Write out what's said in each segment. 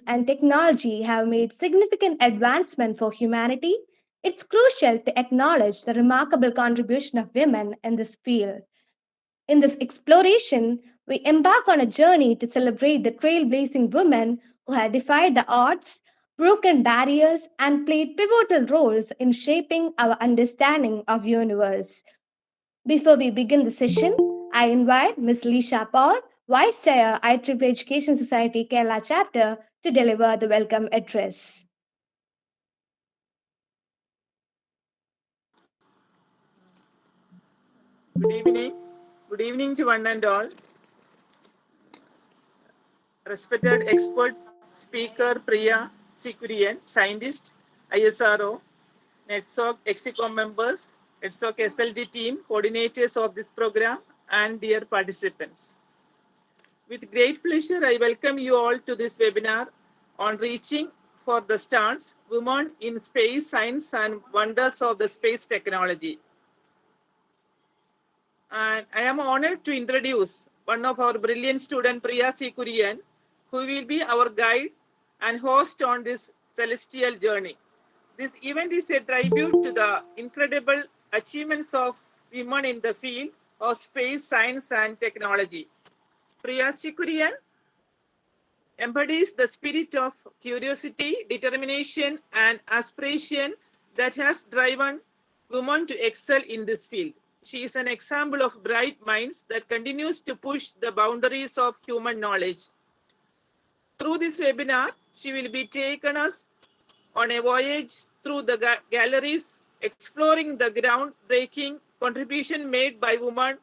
and technology have made significant advancement for humanity, it's crucial to acknowledge the remarkable contribution of women in this field. In this exploration, we embark on a journey to celebrate the trailblazing women who have defied the odds, broken barriers, and played pivotal roles in shaping our understanding of universe. Before we begin the session, I invite Ms. Lisha Paul, Vice Chair, IEEE Education Society Kerala Chapter, to deliver the welcome address. Good evening. Good evening to one and all. Respected expert speaker Priya Sikurian, scientist, ISRO, NETSOC, EXICOM members, NETSOC SLD team, coordinators of this program, and dear participants. With great pleasure, I welcome you all to this webinar on reaching for the stars, women in space science and wonders of the space technology. And I am honored to introduce one of our brilliant student, Priya Sikurian, who will be our guide and host on this celestial journey. This event is a tribute to the incredible achievements of women in the field of space science and technology. Priya Sikurian embodies the spirit of curiosity, determination, and aspiration that has driven women to excel in this field. She is an example of bright minds that continues to push the boundaries of human knowledge. Through this webinar, she will be taken us on a voyage through the galleries, exploring the groundbreaking contribution made by women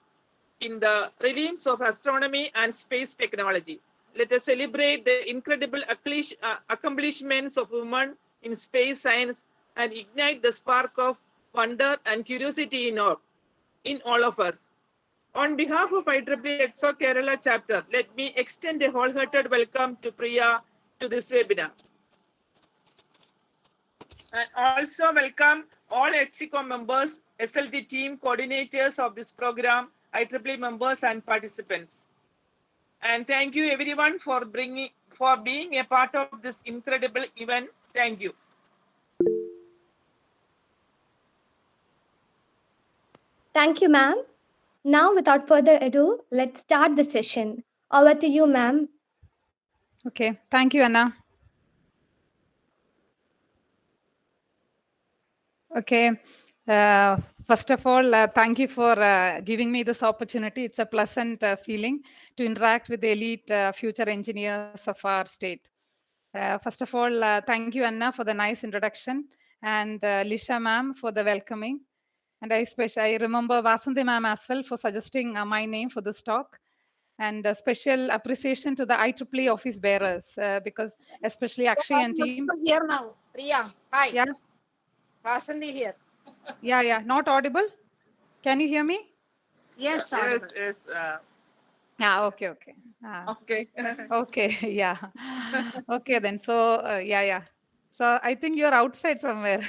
in the realms of astronomy and space technology. Let us celebrate the incredible accomplishments of women in space science and ignite the spark of wonder and curiosity in all of us. On behalf of IEEE EXO Kerala chapter, let me extend a wholehearted welcome to Priya to this webinar. And also welcome all EXICOM members, SLT team coordinators of this program, IEEE members and participants. And thank you everyone for being a part of this incredible event. Thank you. Thank you, ma'am. Now, without further ado, let's start the session. Over to you, ma'am. Okay, thank you, Anna. Okay, first of all, thank you for giving me this opportunity. It's a pleasant feeling to interact with the elite future engineers of our state. First of all, thank you, Anna, for the nice introduction, and Lisha ma'am for the welcoming. And I remember Vasanthi ma'am as well for suggesting my name for this talk. And a special appreciation to the IEEE office bearers because especially Akshay and team. Here now, Priya. Hi. Yeah, Vasanthi here. yeah. Not audible. Can you hear me? Yes, Yes. Yeah, okay. Okay. Okay, yeah. Okay, then. So, yeah. So, I think you're outside somewhere.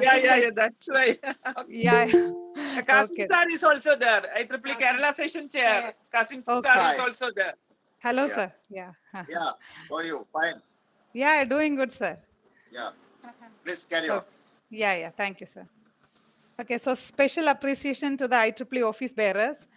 Yeah. That's why. Yeah. Kasim Okay. sir is also there. IEEE Kerala session chair. Kasim sir Okay. is also there. Hello, Yeah. sir. Yeah. Yeah, how are you? Fine. Yeah, doing good, sir. Yeah. Please carry on. Okay. Yeah. Thank you, sir. Okay, so special appreciation to the IEEE office bearers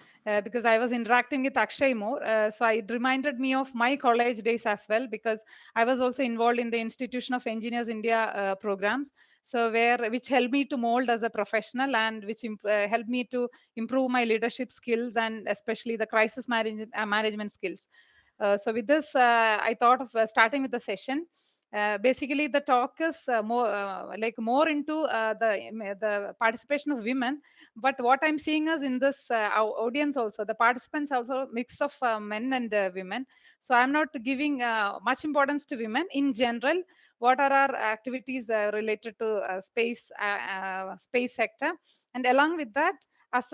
because I was interacting with Akshay more. So it reminded me of my college days as well because I was also involved in the Institution of Engineers India programs. So which helped me to mold as a professional and which helped me to improve my leadership skills and especially the crisis management skills. So with this, I thought of starting with the session. Basically, the talk is more into the participation of women. But what I'm seeing is in this our audience also, the participants also mix of men and women. So I'm not giving much importance to women in general. What are our activities related to space sector, and along with that, as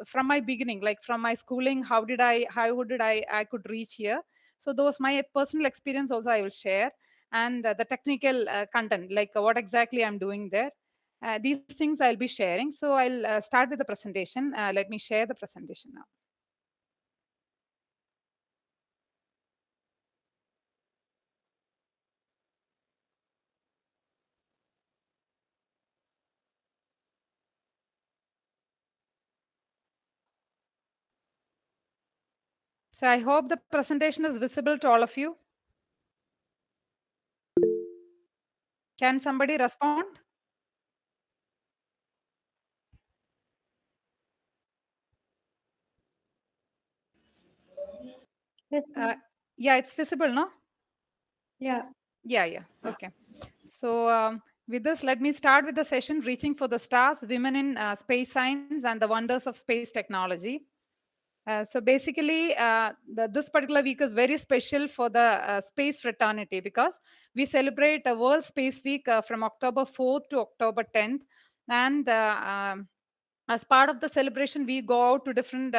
from my beginning, like from my schooling, how did I could reach here. So those my personal experience also I will share, and the technical content, like what exactly I'm doing there. These things I'll be sharing. So I'll start with the presentation. Let me share the presentation now. So I hope the presentation is visible to all of you. Can somebody respond? Yes, ma'am. Yeah, it's visible, no? Yeah. Yeah. Okay. So with this, let me start with the session Reaching for the Stars, Women in Space Science and the Wonders of Space Technology. So basically, this particular week is very special for the space fraternity because we celebrate a World Space Week from October 4th to October 10th. And as part of the celebration, we go out to different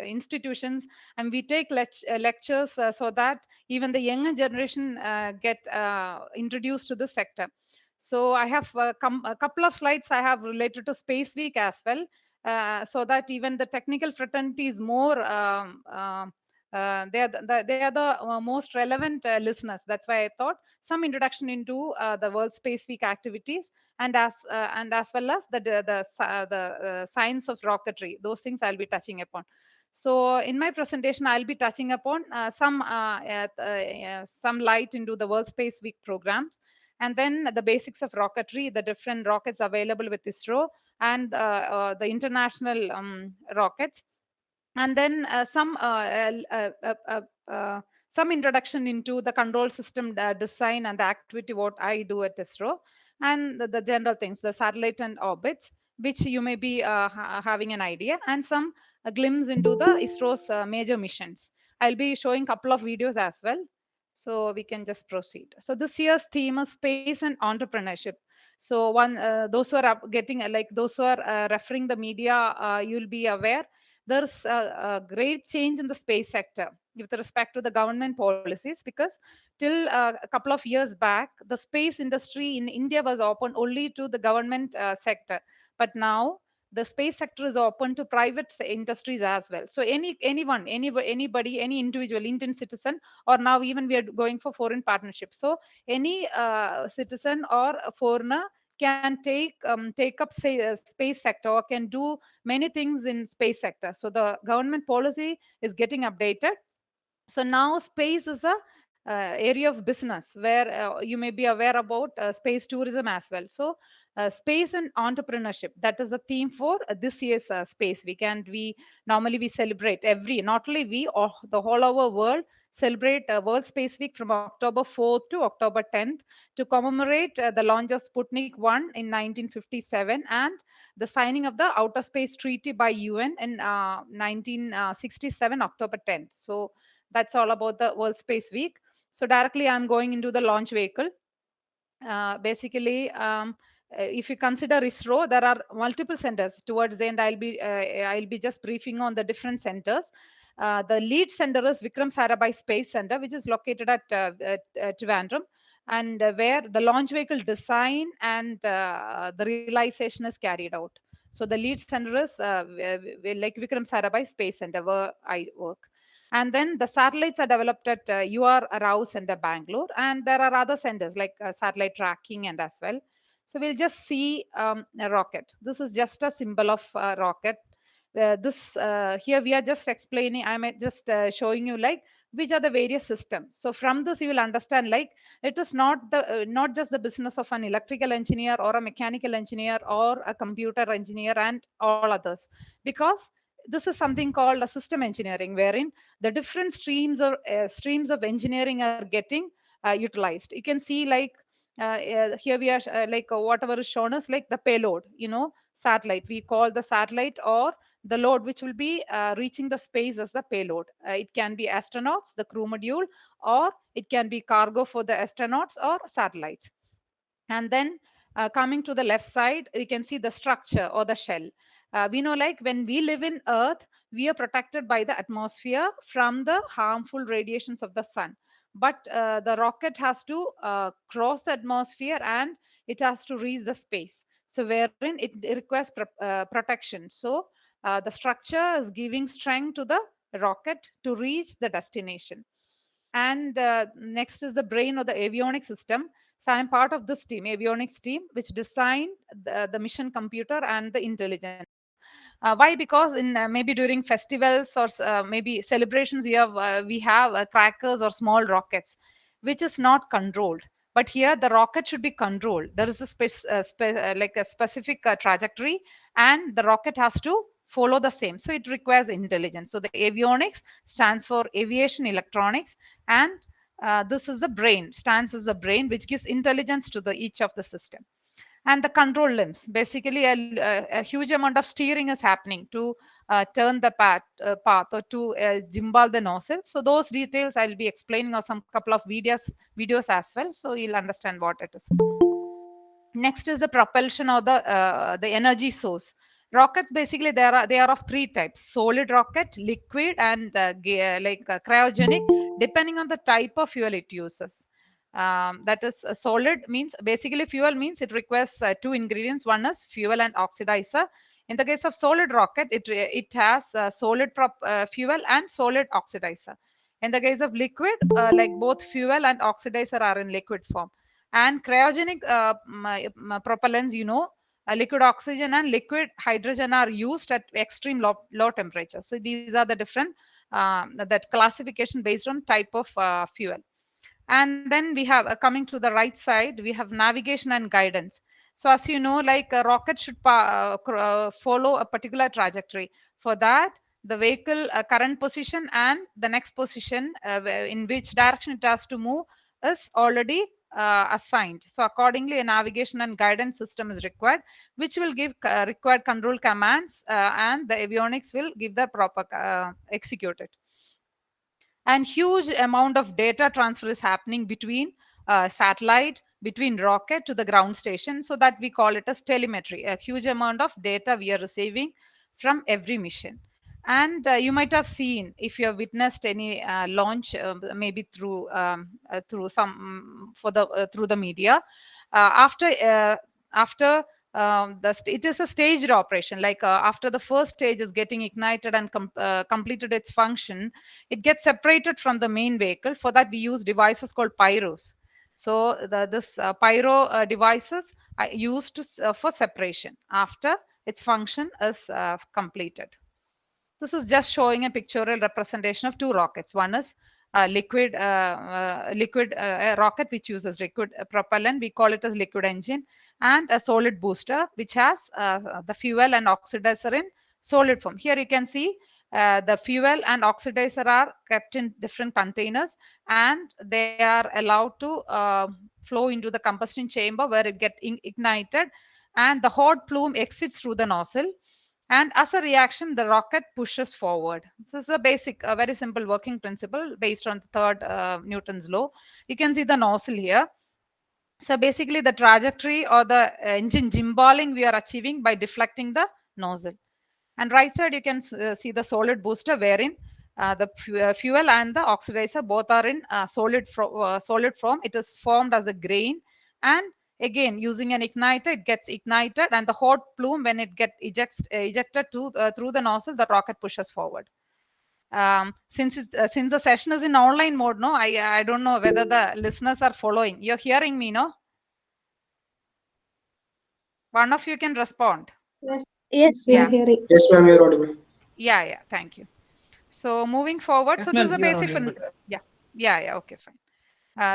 institutions and we take lectures so that even the younger generation get introduced to the sector. So I have a couple of slides I have related to Space Week as well, so that even the technical fraternity is more they are the most relevant listeners. That's why I thought some introduction into the World Space Week activities, and as well as the science of rocketry. Those things I'll be touching upon. So in my presentation, I'll be touching upon some light into the World Space Week programs, and then the basics of rocketry, the different rockets available with ISRO, and the international rockets, and then some introduction into the control system design and the activity what I do at ISRO, and the general things, the satellite and orbits, which you may be having an idea, and some glimpse into the ISRO's major missions. I'll be showing a couple of videos as well, so we can just proceed. So this year's theme is space and entrepreneurship. So those who are getting like those who are referring the media, you'll be aware there's a great change in the space sector with respect to the government policies, because till a couple of years back, the space industry in India was open only to the government sector. But now the space sector is open to private industries as well. So anybody, any individual Indian citizen, or now even we are going for foreign partnerships. So any citizen or a foreigner can take up say space sector, or can do many things in space sector. So the government policy is getting updated. So now space is a area of business where you may be aware about space tourism as well. So space and entrepreneurship, that is the theme for this year's space week. And we normally we celebrate every, not only we, or the whole our world celebrate World Space Week from October 4th to October 10th to commemorate the launch of Sputnik 1 in 1957 and the signing of the Outer Space Treaty by UN in 1967, October 10th. So that's all about the World Space Week. So directly I'm going into the launch vehicle. Basically, if you consider ISRO, there are multiple centers. Towards the end, I'll be just briefing on the different centers. The lead center is Vikram Sarabhai Space Center, which is located at Trivandrum, and where the launch vehicle design and the realization is carried out. So the lead center is like Vikram Sarabhai Space Center, where I work. And then the satellites are developed at UR Rao Center, Bangalore, and there are other centers like satellite tracking and as well. So we'll just see a rocket. This is just a symbol of a rocket. This here we are just explaining. I'm just showing you like which are the various systems. So from this you will understand like it is not just the business of an electrical engineer or a mechanical engineer or a computer engineer and all others, because this is something called a system engineering, wherein the different streams of engineering are getting utilized. You can see like here we are whatever is shown is like the payload, satellite. We call the satellite or the load which will be reaching the space as the payload. It can be astronauts, the crew module, or it can be cargo for the astronauts or satellites. And then coming to the left side, we can see the structure or the shell. We know like when we live in Earth, we are protected by the atmosphere from the harmful radiations of the sun. But the rocket has to cross the atmosphere and it has to reach the space. So wherein it requires protection. So the structure is giving strength to the rocket to reach the destination. And next is the brain or the avionics system. So I'm part of this team, avionics team, which designed the mission computer and the intelligence. Why? Because in maybe during festivals or maybe celebrations, we have crackers or small rockets, which is not controlled. But here the rocket should be controlled. There is a like a specific trajectory, and the rocket has to follow the same. So it requires intelligence. So the avionics stands for aviation electronics, and this is the brain, stands as the brain, which gives intelligence to the each of the system. And the control limbs, basically a huge amount of steering is happening to turn the path or to gimbal the nozzle. So those details I'll be explaining, or some couple of videos as well, so you'll understand what it is. Next is the propulsion, or the energy source. Rockets, basically they are of three types: solid rocket, liquid, and cryogenic, depending on the type of fuel it uses. That is, solid means, basically fuel means it requires two ingredients. One is fuel and oxidizer. In the case of solid rocket, it has solid fuel and solid oxidizer. In the case of liquid, like both fuel and oxidizer are in liquid form. And cryogenic propellants, liquid oxygen and liquid hydrogen are used at extreme low temperature. So these are the different that classification based on type of fuel. And then we have, coming to the right side, we have navigation and guidance. So as you know, like a rocket should follow a particular trajectory. For that, the vehicle current position and the next position, in which direction it has to move, is already assigned. So accordingly, a navigation and guidance system is required, which will give required control commands, and the avionics will give the proper execute it. And huge amount of data transfer is happening between satellite, between rocket to the ground station, so that we call it as telemetry. A huge amount of data we are receiving from every mission. And you might have seen, if you have witnessed any launch, maybe through some for the through the media, after it is a staged operation. Like after the first stage is getting ignited and completed its function, it gets separated from the main vehicle. For that, we use devices called pyros. So this pyro devices are used for separation after its function is completed. This is just showing a pictorial representation of two rockets. One is liquid rocket, which uses liquid propellant. We call it as liquid engine, and a solid booster, which has the fuel and oxidizer in solid form. Here you can see the fuel and oxidizer are kept in different containers, and they are allowed to flow into the combustion chamber, where it gets ignited, and the hot plume exits through the nozzle. And as a reaction, the rocket pushes forward. This is a basic, a very simple working principle based on the third Newton's law. You can see the nozzle here. So basically, the trajectory or the engine gimballing we are achieving by deflecting the nozzle. And right side, you can see the solid booster, wherein the fuel and the oxidizer both are in solid form. It is formed as a grain, and again, using an igniter, it gets ignited, and the hot plume, when it gets ejected through the nozzle, the rocket pushes forward. Since the session is in online mode, no, I don't know whether the listeners are following. You're hearing me, no? One of you can respond. Yes, yes, we are Yeah. hearing. Yes, ma'am, you're audible. Yeah. Thank you. So moving forward, Yes, so this is ma'am, a you are basic audible. principle. Yeah. Okay, fine.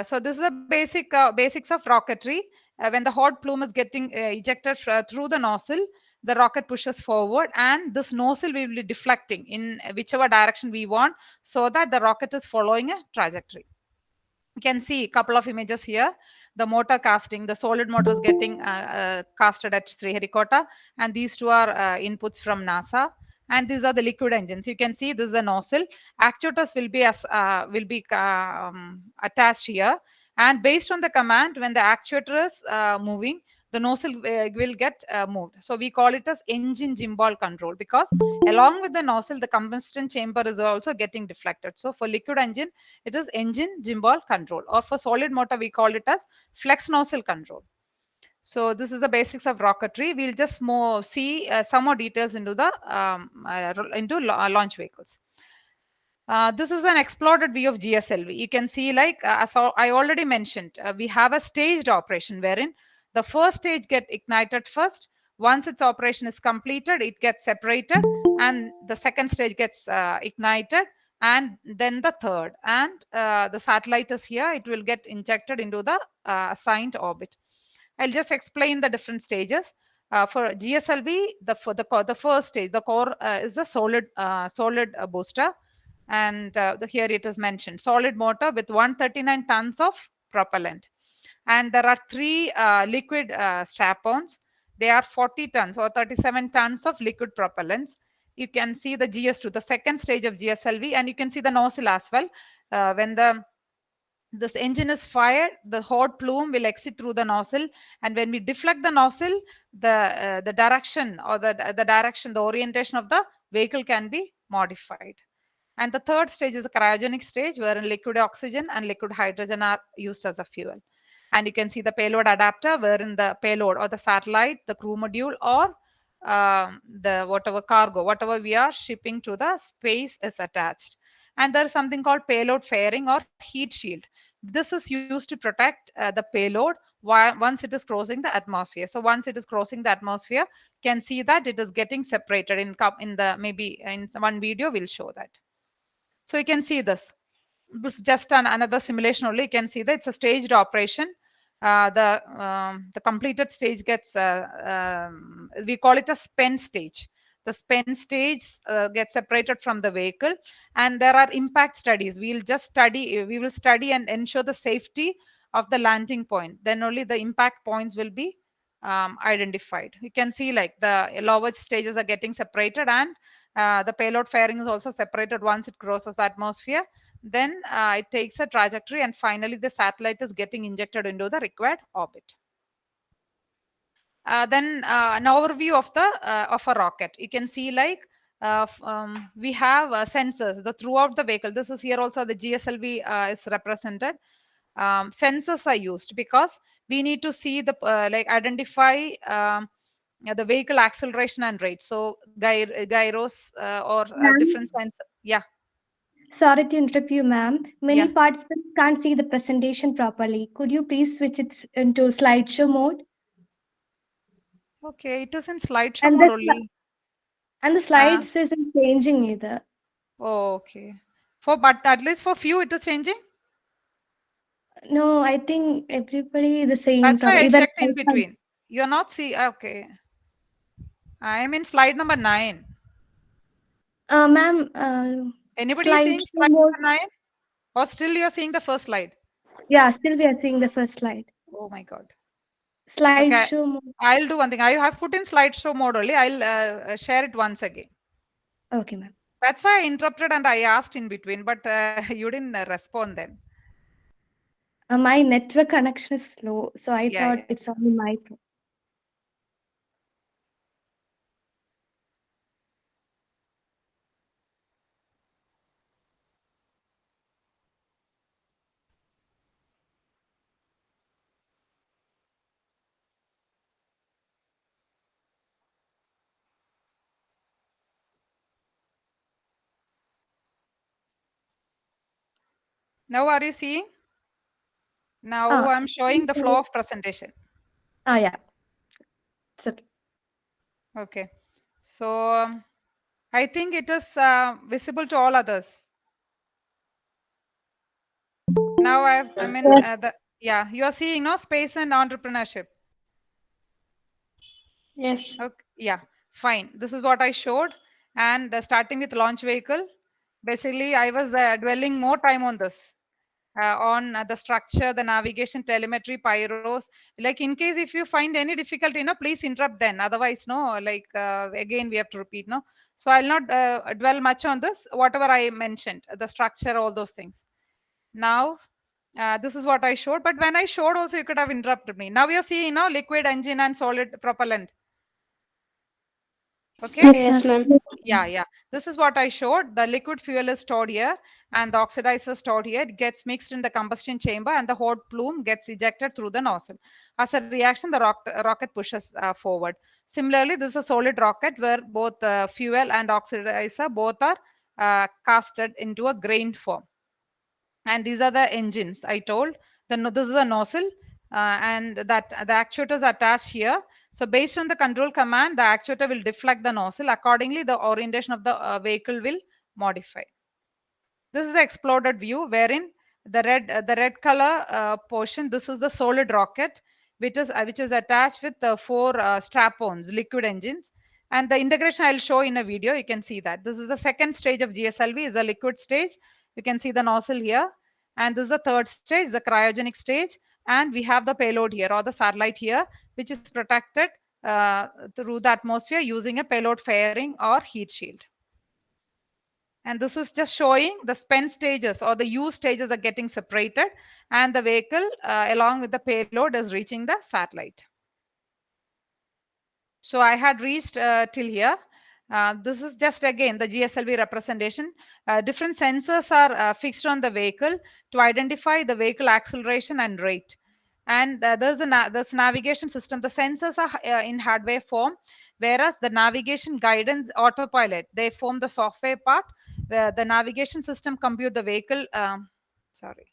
So this is a basics of rocketry. When the hot plume is getting ejected through the nozzle, the rocket pushes forward, and this nozzle will be deflecting in whichever direction we want, so that the rocket is following a trajectory. You can see a couple of images here. The motor casting, the solid motor is getting casted at Sriharikota, and these two are inputs from NASA. And these are the liquid engines. You can see this is a nozzle. Actuators will be attached here, and based on the command, when the actuator is moving, the nozzle will get moved. So we call it as engine gimbal control, because along with the nozzle, the combustion chamber is also getting deflected. So for liquid engine, it is engine gimbal control, or for solid motor, we call it as flex nozzle control. So this is the basics of rocketry. We'll just see some more details into the launch vehicles. This is an exploded view of GSLV. You can see, like as I already mentioned, we have a staged operation, wherein the first stage get ignited first. Once its operation is completed, it gets separated, and the second stage gets ignited, and then the third, and the satellite is here. It will get injected into the assigned orbit. I'll just explain the different stages. For GSLV, the first stage, the core is the solid booster, and here it is mentioned solid motor with 139 tons of propellant, and there are three liquid strap-ons. They are 40 tons or 37 tons of liquid propellants. You can see the GS2, the second stage of GSLV, and you can see the nozzle as well. When this engine is fired, the hot plume will exit through the nozzle, and when we deflect the nozzle, the direction or the orientation of the vehicle can be modified. And the third stage is a cryogenic stage, wherein liquid oxygen and liquid hydrogen are used as a fuel. And you can see the payload adapter, wherein the payload or the satellite, the crew module, or the whatever cargo, whatever we are shipping to the space is attached. And there is something called payload fairing or heat shield. This is used to protect the payload once it is crossing the atmosphere. So once it is crossing the atmosphere, you can see that it is getting separated in the maybe in one video we'll show that. So you can see this is just another simulation only. You can see that it's a staged operation. The completed stage gets we call it a spent stage. The spent stage gets separated from the vehicle, and there are impact studies. We will study and ensure the safety of the landing point. Then only the impact points will be identified. You can see like the lower stages are getting separated, and the payload fairing is also separated once it crosses the atmosphere. Then it takes a trajectory, and finally the satellite is getting injected into the required orbit. Then an overview of a rocket. You can see like we have sensors throughout the vehicle. This is here also the GSLV is represented. Sensors are used because we need to see the like identify the vehicle acceleration and rate. So gyros or Ma'am, different sensors. Yeah, sorry to interrupt you, ma'am. Many yeah. participants can't see the presentation properly. Could you please switch it into slideshow mode? Okay, it is in slideshow And mode the only. and the Uh, slides isn't changing either. oh, okay. But at least for few it is changing. No, I think everybody the same That's problem. why I Even checked in between. You're not see. Okay, I am in slide number 9. ma'am, Anybody seeing slideshow slide mode. number 9? Or still you're seeing the first slide? Yeah, still we are seeing the first slide. Oh my God. Okay, Slideshow mode. I'll do one thing. I have put in slideshow mode only. I'll share it once again. Okay, ma'am. That's why I interrupted and I asked in between, but you didn't respond then. My network connection is slow, so I Yeah, thought yeah. it's only my problem. Now are you seeing? Now Ah, I'm showing the flow of presentation. yeah. It's okay. Okay. So I think it is visible to all others. Now I'm in Yes. yeah, you are seeing no space and entrepreneurship. Yes. Okay, yeah, fine. This is what I showed, and starting with launch vehicle. Basically, I was dwelling more time on this, on the structure, the navigation, telemetry, pyros. Like in case if you find any difficulty, please interrupt. Then otherwise, no, like again we have to repeat, no. So I'll not dwell much on this. Whatever I mentioned, the structure, all those things. Now. This is what I showed, but when I showed also you could have interrupted me. Now we are seeing liquid engine and solid propellant. Okay. Yes, ma'am. Yeah, yeah. This is what I showed. The liquid fuel is stored here and the oxidizer is stored here. It gets mixed in the combustion chamber and the hot plume gets ejected through the nozzle. As a reaction, the rocket pushes forward. Similarly, this is a solid rocket where both fuel and oxidizer both are casted into a grain form. And these are the engines I told. This is a nozzle, and that the actuators attached here. So based on the control command, the actuator will deflect the nozzle. Accordingly, the orientation of the vehicle will modify. This is the exploded view wherein the red color portion, this is the solid rocket which is attached with the four strap-ons, liquid engines. And the integration I'll show in a video. You can see that this is the second stage of GSLV, is a liquid stage. You can see the nozzle here. And this is the third stage, the cryogenic stage. And we have the payload here, or the satellite here, which is protected through the atmosphere using a payload fairing or heat shield. And this is just showing the spent stages or the used stages are getting separated, and the vehicle along with the payload is reaching the satellite. So I had reached till here. This is just again the GSLV representation. Different sensors are fixed on the vehicle to identify the vehicle acceleration and rate. And there's this navigation system. The sensors are in hardware form, whereas the navigation guidance autopilot, they form the software part, where the navigation system compute the vehicle. Sorry.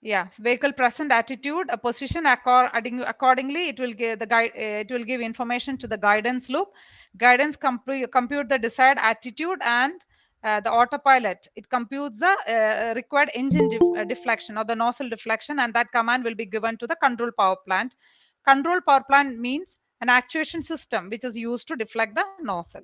Yeah, vehicle present attitude, a position accordingly. It will give the guide. It will give information to the guidance loop. Guidance compute the desired attitude, and the autopilot, it computes the required engine deflection or the nozzle deflection, and that command will be given to the control power plant. Control power plant means an actuation system which is used to deflect the nozzle.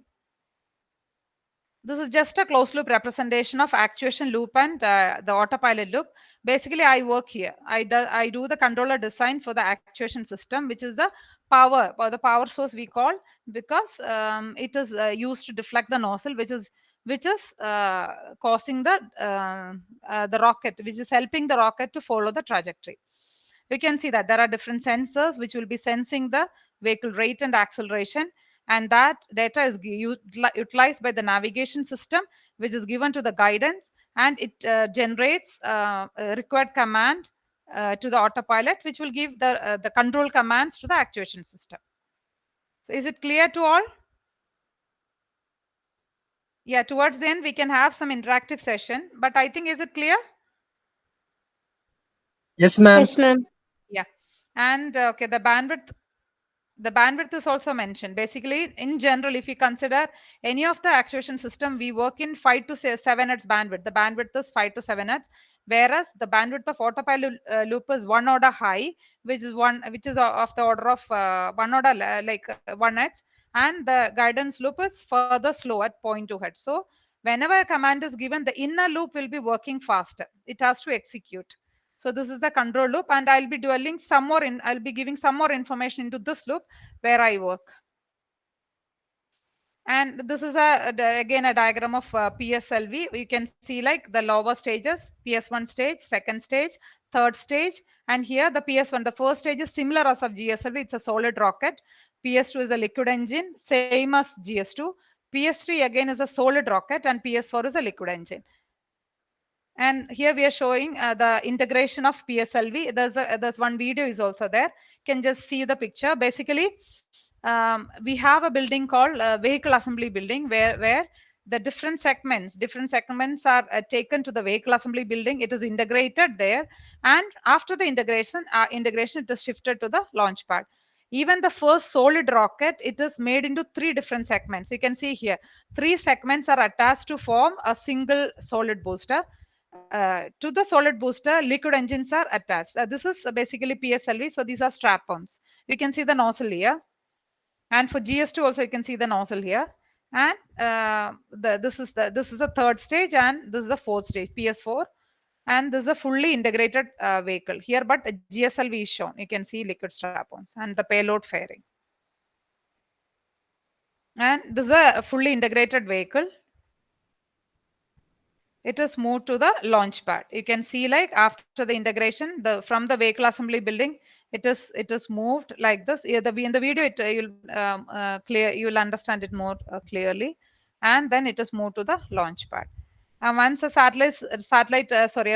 This is just a closed loop representation of actuation loop and the autopilot loop. Basically, I work here. I do the controller design for the actuation system, which is the power or the power source we call, because it is used to deflect the nozzle, which is causing the rocket, which is helping the rocket to follow the trajectory. You can see that there are different sensors which will be sensing the vehicle rate and acceleration, and that data is utilized by the navigation system, which is given to the guidance, and it generates a required command to the autopilot, which will give the control commands to the actuation system. So is it clear to all? Yeah, towards the end we can have some interactive session, but I think, is it clear? Yes, ma'am. Yes, ma'am. Yeah. And okay, the bandwidth is also mentioned. Basically, in general, if you consider any of the actuation system, we work in 5 to 7 hertz bandwidth. The bandwidth is 5 to 7 hertz, whereas the bandwidth of autopilot loop is 1 order high, which is of the order of 1 order like 1 hertz, and the guidance loop is further slow at 0.2 hertz. So whenever a command is given, the inner loop will be working faster. It has to execute. So this is the control loop, and I'll be I'll be giving some more information into this loop where I work. And this is again a diagram of PSLV. You can see like the lower stages, PS1 stage, second stage, third stage, and here the PS1, the first stage is similar as of GSLV. It's a solid rocket. PS2 is a liquid engine, same as GS2. PS3 again is a solid rocket, and PS4 is a liquid engine. And here we are showing the integration of PSLV. There's one video is also there. You can just see the picture. Basically, we have a building called vehicle assembly building, where the different segments are taken to the vehicle assembly building. It is integrated there, and after the integration it is shifted to the launch pad. Even the first solid rocket, it is made into 3 different segments. You can see here 3 segments are attached to form a single solid booster. To the solid booster, liquid engines are attached. This is basically PSLV. So these are strap-ons. You can see the nozzle here. And for GS2 also, you can see the nozzle here. And this is the third stage, and this is the fourth stage, PS4. And this is a fully integrated vehicle here, but GSLV is shown. You can see liquid strap-ons and the payload fairing. And this is a fully integrated vehicle. It is moved to the launch pad. You can see like after the integration, from the vehicle assembly building, it is moved like this. In the video, you'll understand it more clearly, and then it is moved to the launch pad. And once a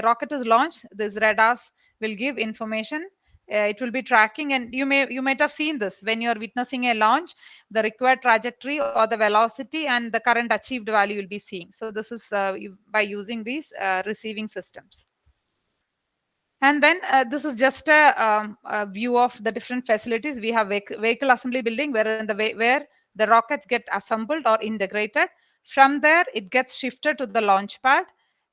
rocket is launched, these radars will give information. It will be tracking, and you might have seen this when you are witnessing a launch. The required trajectory or the velocity and the current achieved value you'll be seeing. So this is by using these receiving systems. And then this is just a view of the different facilities. We have vehicle assembly building where the rockets get assembled or integrated. From there, it gets shifted to the launch pad.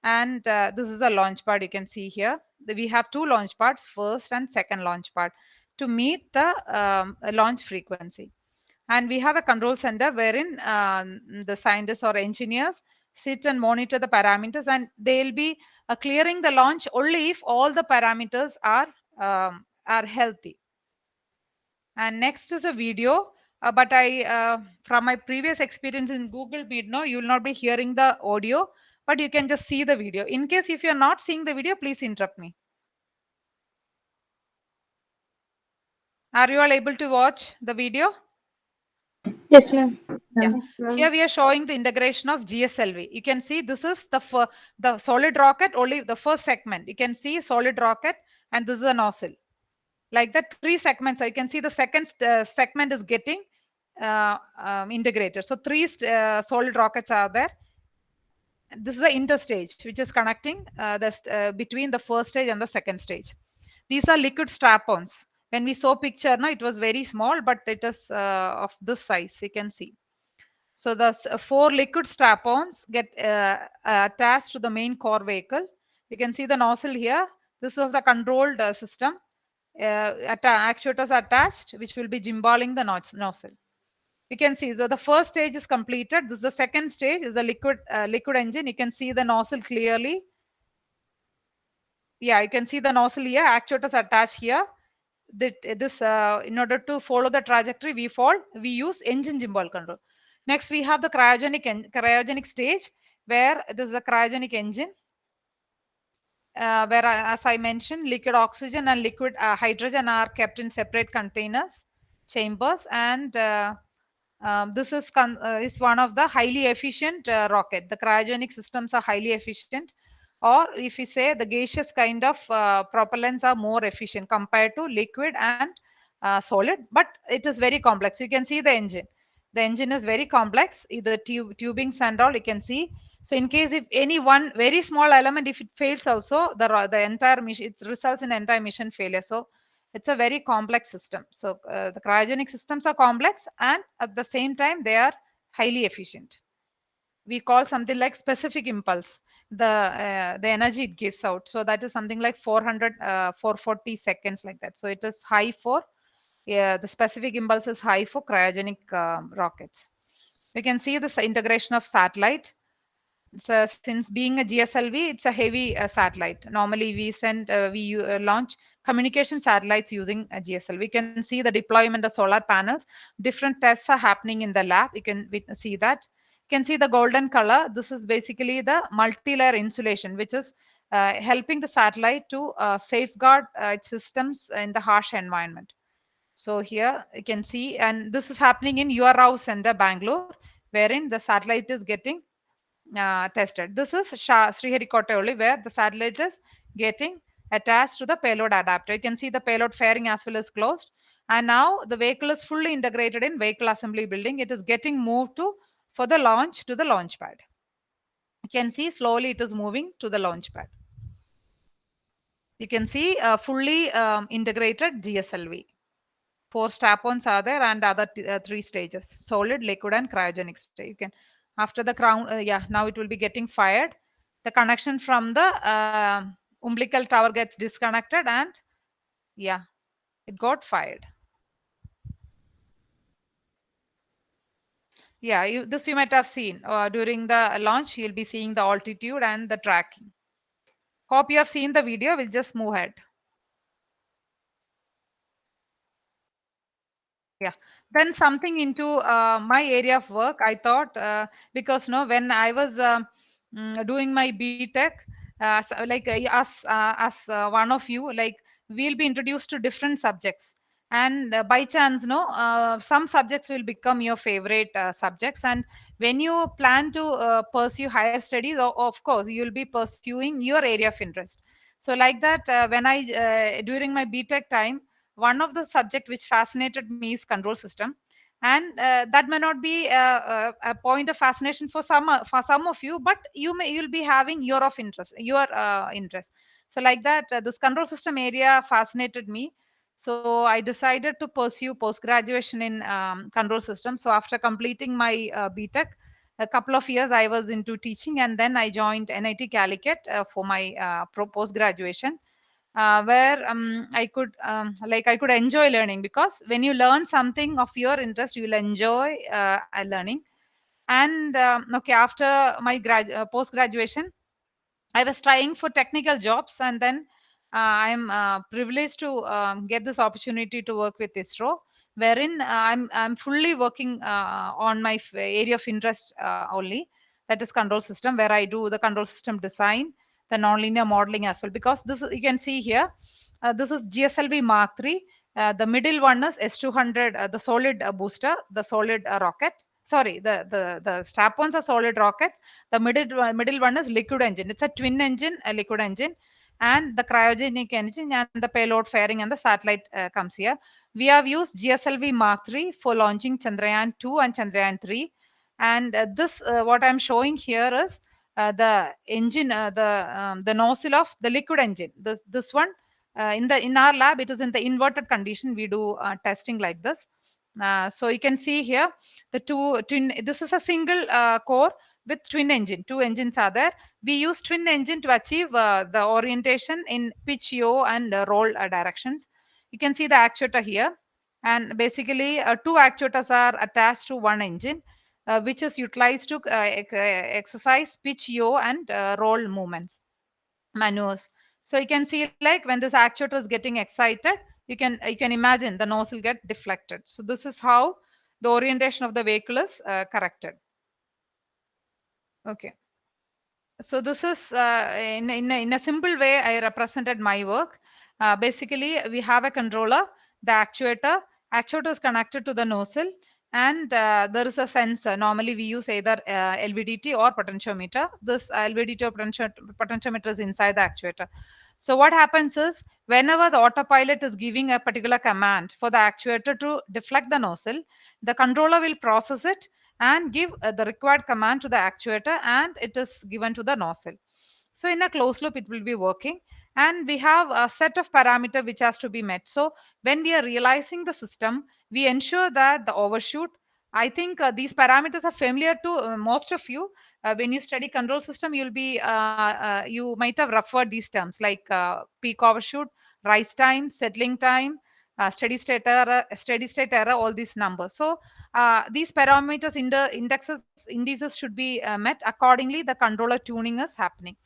And this is a launch pad you can see here. We have two launch pads, first and second launch pad, to meet the launch frequency. And we have a control center wherein the scientists or engineers sit and monitor the parameters, and they'll be clearing the launch only if all the parameters are healthy. And next is a video, but I from my previous experience in Google Meet, no, you will not be hearing the audio, but you can just see the video. In case if you are not seeing the video, please interrupt me. Are you all able to watch the video? Yes, ma'am. Yeah. Here we are showing the integration of GSLV. You can see this is the solid rocket, only the first segment. You can see solid rocket, and this is a nozzle. Like that, three segments. So you can see the second segment is getting integrated. So three solid rockets are there. This is the interstage, which is connecting between the first stage and the second stage. These are liquid strap-ons. When we saw picture, no, it was very small, but it is of this size. You can see. So the four liquid strap-ons get attached to the main core vehicle. You can see the nozzle here. This is the controlled system. Actuators are attached, which will be gimballing the nozzle. You can see, so the first stage is completed. This is the second stage, is the liquid engine. You can see the nozzle clearly. Yeah, you can see the nozzle here. Actuators attached here. This in order to follow the trajectory we use engine gimbal control. Next, we have the cryogenic stage, where this is a cryogenic engine, where, as I mentioned, liquid oxygen and liquid hydrogen are kept in separate containers, chambers, and this is one of the highly efficient rocket. The cryogenic systems are highly efficient, or if we say the gaseous kind of propellants are more efficient compared to liquid and solid, but it is very complex. You can see the engine. The engine is very complex, either tubings and all you can see. So in case if any one very small element, if it fails also, the entire mission, it results in entire mission failure. So it's a very complex system. So the cryogenic systems are complex, and at the same time they are highly efficient. We call something like specific impulse, the energy it gives out. So that is something like 440 seconds, like that. So it is high for, yeah, the specific impulse is high for cryogenic rockets. We can see this integration of satellite. So since being a GSLV, it's a heavy satellite. Normally, we launch communication satellites using a GSLV. We can see the deployment of solar panels. Different tests are happening in the lab. You can see that. You can see the golden color. This is basically the multi-layer insulation, which is helping the satellite to safeguard its systems in the harsh environment. So here you can see, and this is happening in URAO Center, Bangalore, wherein the satellite is getting tested. This is Sriharikota only, where the satellite is getting attached to the payload adapter. You can see the payload fairing as well as closed. And now the vehicle is fully integrated in vehicle assembly building. It is getting moved to for the launch to the launch pad. You can see slowly it is moving to the launch pad. You can see fully integrated GSLV. Four strap-ons are there, and other three stages: solid, liquid, and cryogenic stage. You can, after the crown, yeah, now it will be getting fired. The connection from the umbilical tower gets disconnected, and yeah, it got fired. Yeah, this you might have seen during the launch. You'll be seeing the altitude and the tracking. Hope you have seen the video. We'll just move ahead. Yeah, then something into my area of work. I thought, because no, when I was doing my BTech, like as one of you, like we'll be introduced to different subjects, and by chance, no, some subjects will become your favorite subjects, and when you plan to pursue higher studies, of course, you'll be pursuing your area of interest. So like that, when I during my BTech time, one of the subject which fascinated me is control system, and that may not be a point of fascination for some of you, but you'll be having your interest. So like that, this control system area fascinated me. So I decided to pursue post graduation in control systems. So after completing my BTech, a couple of years I was into teaching, and then I joined NIT Calicut for my post graduation, where I could enjoy learning, because when you learn something of your interest, you will enjoy learning. And okay, after my post graduation, I was trying for technical jobs, and then I'm privileged to get this opportunity to work with ISRO, wherein I'm fully working on my area of interest only, that is control system, where I do the control system design, the nonlinear modeling as well. Because this is, you can see here, this is GSLV Mark III. The middle one is S200, the solid booster, the solid rocket. Sorry, the strap ones are solid rockets. The middle one is liquid engine. It's a twin engine, a liquid engine, and the cryogenic engine, and the payload fairing and the satellite comes here. We have used GSLV Mark III for launching Chandrayaan 2 and Chandrayaan 3. And this, what I'm showing here is the engine, the nozzle of the liquid engine. This one, in our lab, it is in the inverted condition. We do testing like this. So you can see here the two twin. This is a single core with twin engine. Two engines are there. We use twin engine to achieve the orientation in pitch, yaw, and roll directions. You can see the actuator here, and basically two actuators are attached to one engine, which is utilized to exercise pitch, yaw, and roll movements, maneuvers. So you can see, like, when this actuator is getting excited, you can imagine the nozzle get deflected. So this is how the orientation of the vehicle is corrected. Okay. So this is in a simple way I represented my work. Basically, we have a controller, the actuator is connected to the nozzle, and there is a sensor. Normally we use either LVDT or potentiometer. This LVDT or potentiometer is inside the actuator. So what happens is, whenever the autopilot is giving a particular command for the actuator to deflect the nozzle, the controller will process it and give the required command to the actuator, and it is given to the nozzle. So in a closed loop it will be working, and we have a set of parameter which has to be met. So when we are realizing the system, we ensure that the overshoot, I think these parameters are familiar to most of you. When you study control system, you might have referred these terms, like peak overshoot, rise time, settling time, steady state error, all these numbers. So these parameters in the indices should be met. Accordingly, the controller tuning is happening.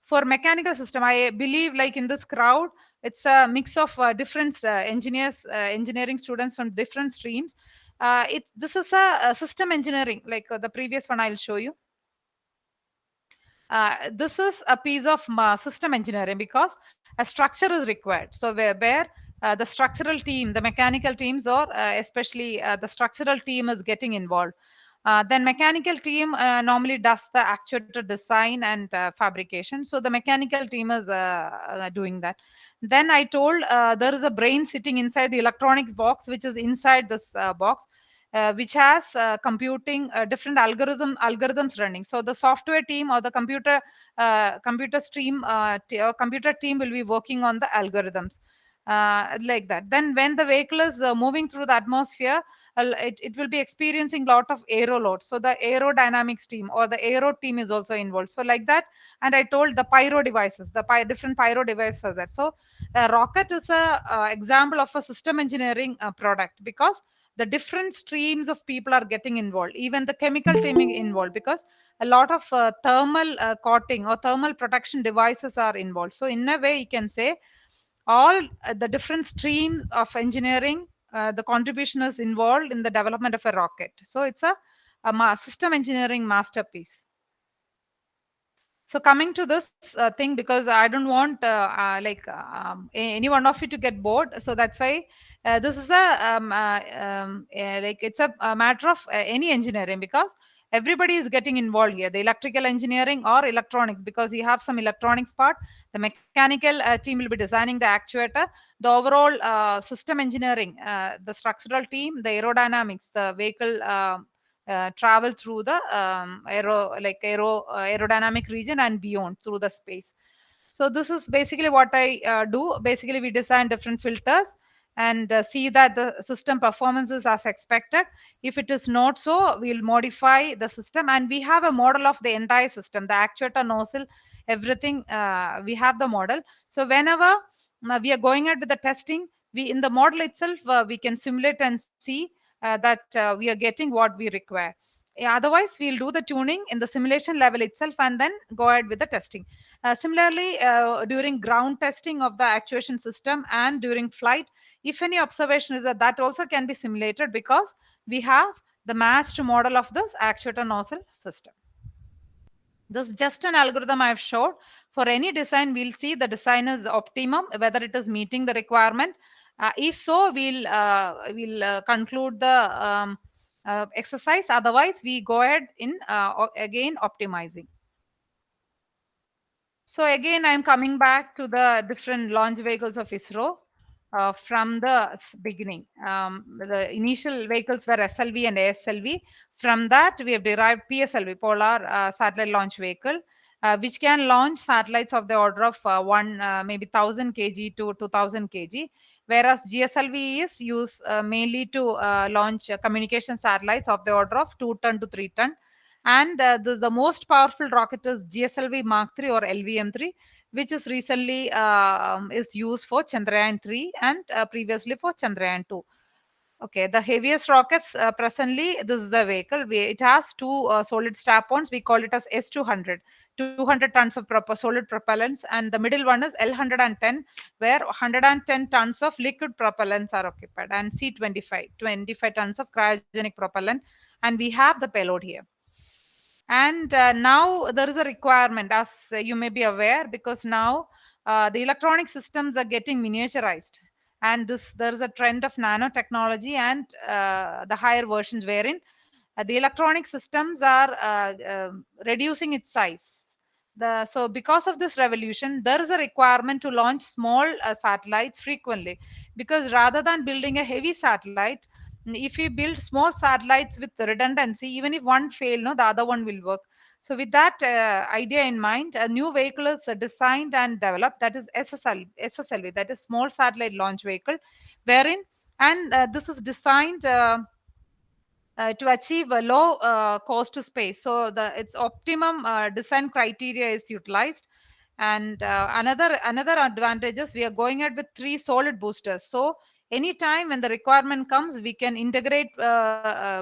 For mechanical system, I believe, like, in this crowd, it's a mix of different engineering students from different streams. This is a system engineering, like the previous one I'll show you. This is a piece of system engineering, because a structure is required. So where the structural team, the mechanical teams, or especially the structural team is getting involved. Then mechanical team normally does the actuator design and fabrication. So the mechanical team is doing that. Then I told there is a brain sitting inside the electronics box, which is inside this box, which has computing different algorithms running. So the software team, or the computer team will be working on the algorithms, like that. Then when the vehicle is moving through the atmosphere, it will be experiencing lot of aero load. So the aerodynamics team or the aero team is also involved. So like that. And I told the pyro devices, different pyro devices are there. So rocket is a example of a system engineering product, because the different streams of people are getting involved, even the chemical teaming involved, because a lot of thermal coating or thermal protection devices are involved. So in a way, you can say all the different streams of engineering, the contribution is involved in the development of a rocket. So it's a system engineering masterpiece. So coming to this thing, because I don't want any one of you to get bored, so that's why this is it's a matter of any engineering, because everybody is getting involved here, the electrical engineering or electronics, because you have some electronics part. The mechanical team will be designing the actuator. The overall system engineering, the structural team, the aerodynamics, the vehicle travel through the aerodynamic region and beyond through the space. So this is basically what I do. Basically, we design different filters and see that the system performance is as expected. If it is not so, we'll modify the system, and we have a model of the entire system, the actuator, nozzle, everything. We have the model. So whenever we are going ahead with the testing, we in the model itself we can simulate and see that we are getting what we require. Otherwise, we'll do the tuning in the simulation level itself and then go ahead with the testing. Similarly, during ground testing of the actuation system and during flight, if any observation is that, that also can be simulated because we have the matched model of this actuator nozzle system. This is just an algorithm I've showed. For any design, we'll see the design is optimum, whether it is meeting the requirement. If so, we'll conclude the exercise. Otherwise, we go ahead in again optimizing. So again, I'm coming back to the different launch vehicles of ISRO from the beginning. The initial vehicles were SLV and ASLV. From that, we have derived PSLV, Polar Satellite Launch Vehicle, which can launch satellites of the order of maybe 1000 kg to 2000 kg, whereas GSLV is used mainly to launch communication satellites of the order of 2 ton to 3 ton. And the most powerful rocket is GSLV Mark 3 or LVM 3, which is recently is used for Chandrayaan 3 and previously for Chandrayaan 2. Okay, the heaviest rockets presently, this is the vehicle. It has two solid strap-ons. We call it as S200, 200 tons of solid propellants, and the middle one is L110, where 110 tons of liquid propellants are occupied, and C25, 25 tons of cryogenic propellant, and we have the payload here. And now there is a requirement, as you may be aware, because now the electronic systems are getting miniaturized, and there is a trend of nanotechnology and the higher versions wherein the electronic systems are reducing its size. So because of this revolution, there is a requirement to launch small satellites frequently, because rather than building a heavy satellite, if we build small satellites with redundancy, even if one fail, no, the other one will work. So with that idea in mind, a new vehicle is designed and developed, that is SSLV, that is Small Satellite Launch Vehicle, wherein, and this is designed to achieve a low cost to space. So its optimum design criteria is utilized. And another advantage is we are going ahead with 3 solid boosters. So anytime when the requirement comes, we can integrate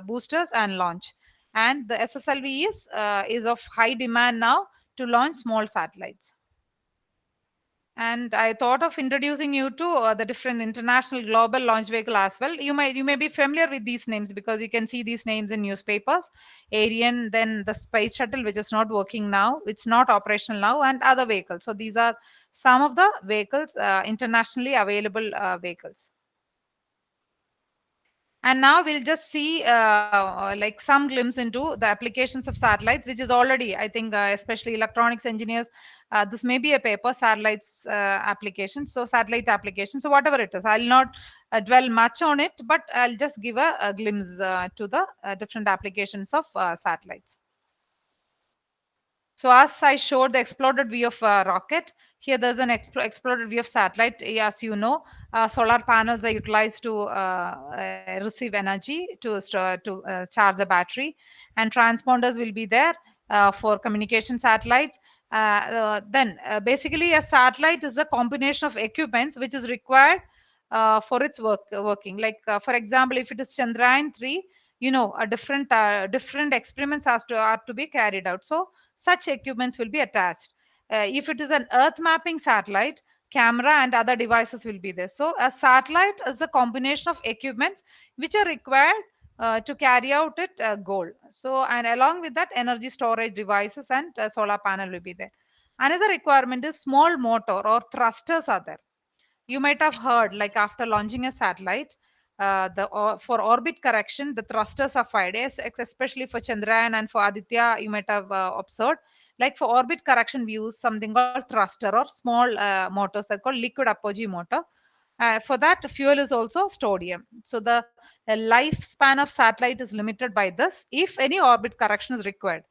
boosters and launch. And the SSLV is of high demand now to launch small satellites. And I thought of introducing you to the different international global launch vehicle as well. You may be familiar with these names because you can see these names in newspapers. Ariane, then the space shuttle, which is not working now, it's not operational now, and other vehicles. So these are some of the vehicles, internationally available vehicles. And now we'll just see like some glimpse into the applications of satellites, which is already, I think, especially electronics engineers, this may be a paper, satellites application. So satellite application. So whatever it is, I'll not dwell much on it, but I'll just give a glimpse to the different applications of satellites. So as I showed the exploded view of a rocket, here there's an exploded view of satellite. As you know, solar panels are utilized to receive energy to charge the battery, and transponders will be there for communication satellites. Then basically a satellite is a combination of equipments which is required for its working. Like for example, if it is Chandrayaan 3, a different experiments are to be carried out. So such equipments will be attached. If it is an earth mapping satellite, camera and other devices will be there. So a satellite is a combination of equipments which are required to carry out its goal. So, and along with that, energy storage devices and solar panel will be there. Another requirement is small motor or thrusters are there. You might have heard, like after launching a satellite, for orbit correction, the thrusters are fired. Yes, especially for Chandrayaan and for Aditya, you might have observed. Like for orbit correction, we use something called thruster or small motors that are called liquid apogee motor. For that, fuel is also sodium. So the lifespan of satellite is limited by this if any orbit correction is required.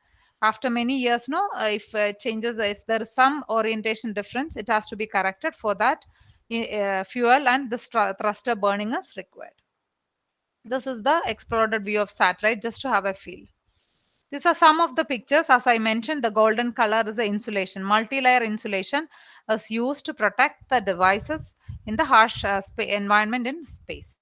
after many years, no, if changes, if there is some orientation difference, it has to be corrected. For that, fuel and this thruster burning is required. This is the exploded view of satellite, just to have a feel. These are some of the pictures. As I mentioned, the golden color is the insulation. Multi-layer insulation is used to protect the devices in the harsh environment in space.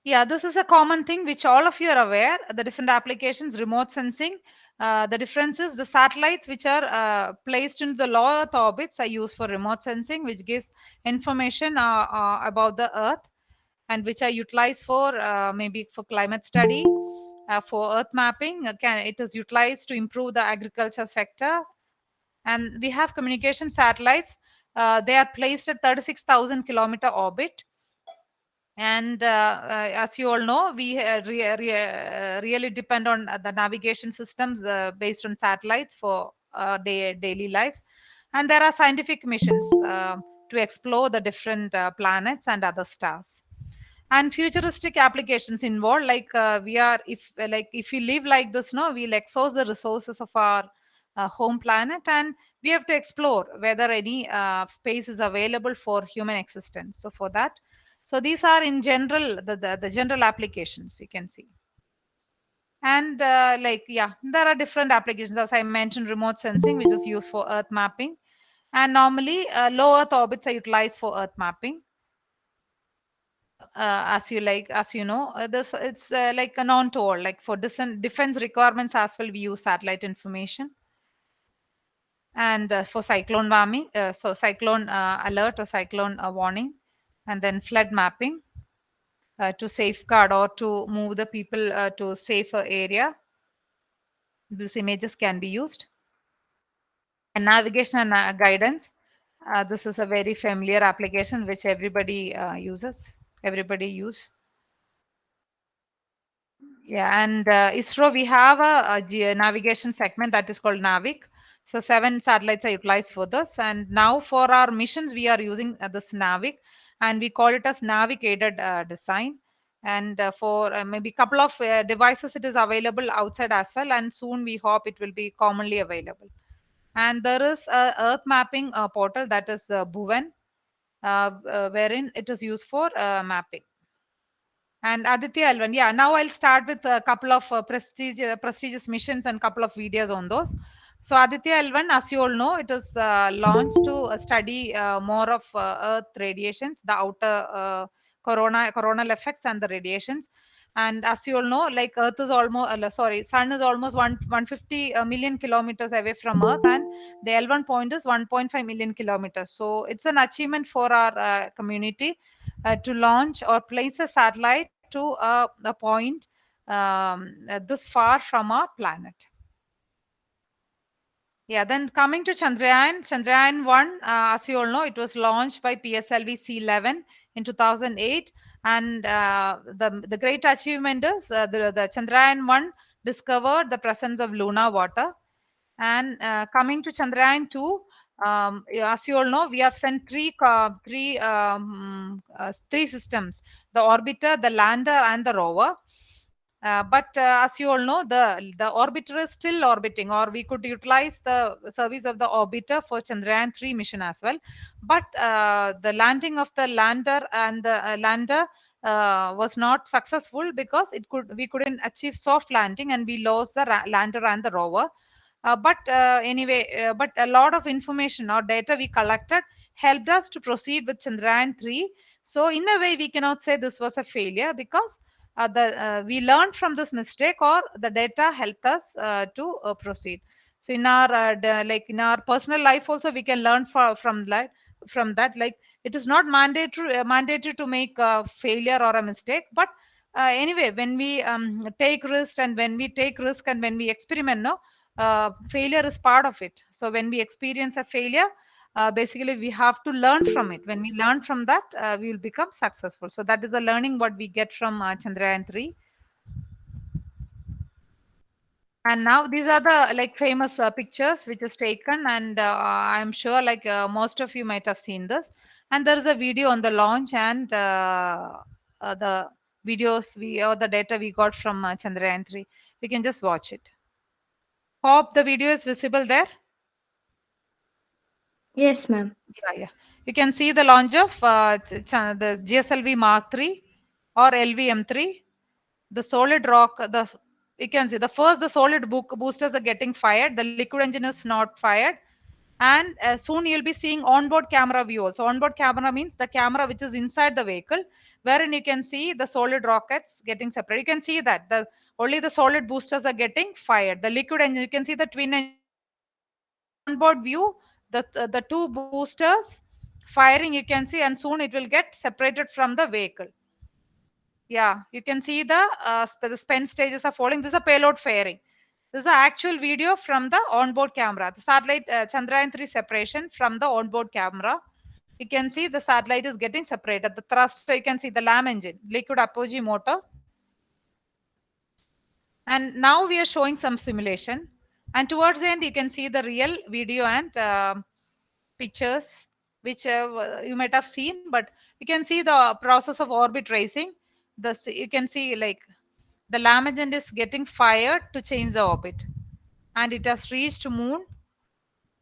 Yeah, this is a common thing which all of you are aware. The different applications, remote sensing. The difference is the satellites which are placed in the low Earth orbits are used for remote sensing, which gives information about the Earth, and which are utilized for maybe for climate study, for Earth mapping. It is utilized to improve the agriculture sector. And we have communication satellites. They are placed at 36,000-kilometer orbit. And as you all know, we really depend on the navigation systems based on satellites for daily lives. And there are scientific missions to explore the different planets and other stars. And futuristic applications involved, like we are, if we live like this, no, we'll exhaust the resources of our home planet, and we have to explore whether any space is available for human existence. So for that, so these are in general the general applications you can see. And there are different applications, as I mentioned, remote sensing, which is used for Earth mapping. And normally low Earth orbits are utilized for Earth mapping. As you know, this it's like a known to all, like for defense requirements as well, we use satellite information. And for cyclone warming, so cyclone alert or cyclone warning, and then flood mapping, to safeguard or to move the people to safer area. These images can be used. And navigation and guidance. This is a very familiar application which everybody everybody use. Yeah, and ISRO, we have a navigation segment that is called NAVIC. So 7 satellites are utilized for this. And now for our missions, we are using this NAVIC, and we call it as NAVIC aided design. And for maybe a couple of devices, it is available outside as well. And soon we hope it will be commonly available. And there is a Earth mapping portal, that is Bhuvan, wherein it is used for mapping. And Aditya L1, yeah. Now I'll start with a couple of prestigious missions and couple of videos on those. So Aditya L1, as you all know, it is launched to study more of Earth radiations, the outer coronal effects and the radiations. And as you all know, like Earth is almost, Sun is almost 150 million kilometers away from Earth, and the L1 point is 1.5 million kilometers. So it's an achievement for our community to launch or place a satellite to a point this far from our planet. Yeah, then coming to Chandrayaan 1, as you all know, it was launched by PSLV C11 in 2008. And the great achievement is the Chandrayaan 1 discovered the presence of lunar water. And coming to Chandrayaan 2, as you all know, we have sent three systems: the orbiter, the lander, and the rover. But as you all know, the orbiter is still orbiting, or we could utilize the service of the orbiter for Chandrayaan 3 mission as well. But the landing of the lander and the lander was not successful because we couldn't achieve soft landing, and we lost the lander and the rover. But a lot of information or data we collected helped us to proceed with Chandrayaan 3. So in a way, we cannot say this was a failure, because we learned from this mistake, or the data helped us to proceed. So in our like in our personal life also, we can learn from that. Like, it is not mandatory to make a failure or a mistake, but anyway, when we take risk, and when we experiment, no, failure is part of it. So when we experience a failure, basically we have to learn from it. When we learn from that, we will become successful. So that is a learning what we get from Chandrayaan 3. And now these are the like famous pictures which is taken, and I'm sure like most of you might have seen this. And there is a video on the launch, and the videos or the data we got from Chandrayaan 3. We can just watch it. Hope the video is visible there. Yes, ma'am. Yeah. You can see the launch of the GSLV Mark III or LVM3. The solid rock, you can see the solid boosters are getting fired. The liquid engine is not fired. And soon you'll be seeing onboard camera view also. Onboard camera means the camera which is inside the vehicle, wherein you can see the solid rockets getting separate. You can see that only the solid boosters are getting fired. The liquid engine, you can see the twin engine. The onboard view, the two boosters firing, you can see, and soon it will get separated from the vehicle. Yeah, you can see the spent stages are falling. This is a payload fairing. This is an actual video from the onboard camera. The satellite Chandrayaan 3 separation from the onboard camera. You can see the satellite is getting separated. The thruster, you can see the LAM engine, liquid apogee motor. And now we are showing some simulation. And towards the end, you can see the real video and pictures, which you might have seen, but you can see the process of orbit racing. You can see like the LAM engine is getting fired to change the orbit, and it has reached moon.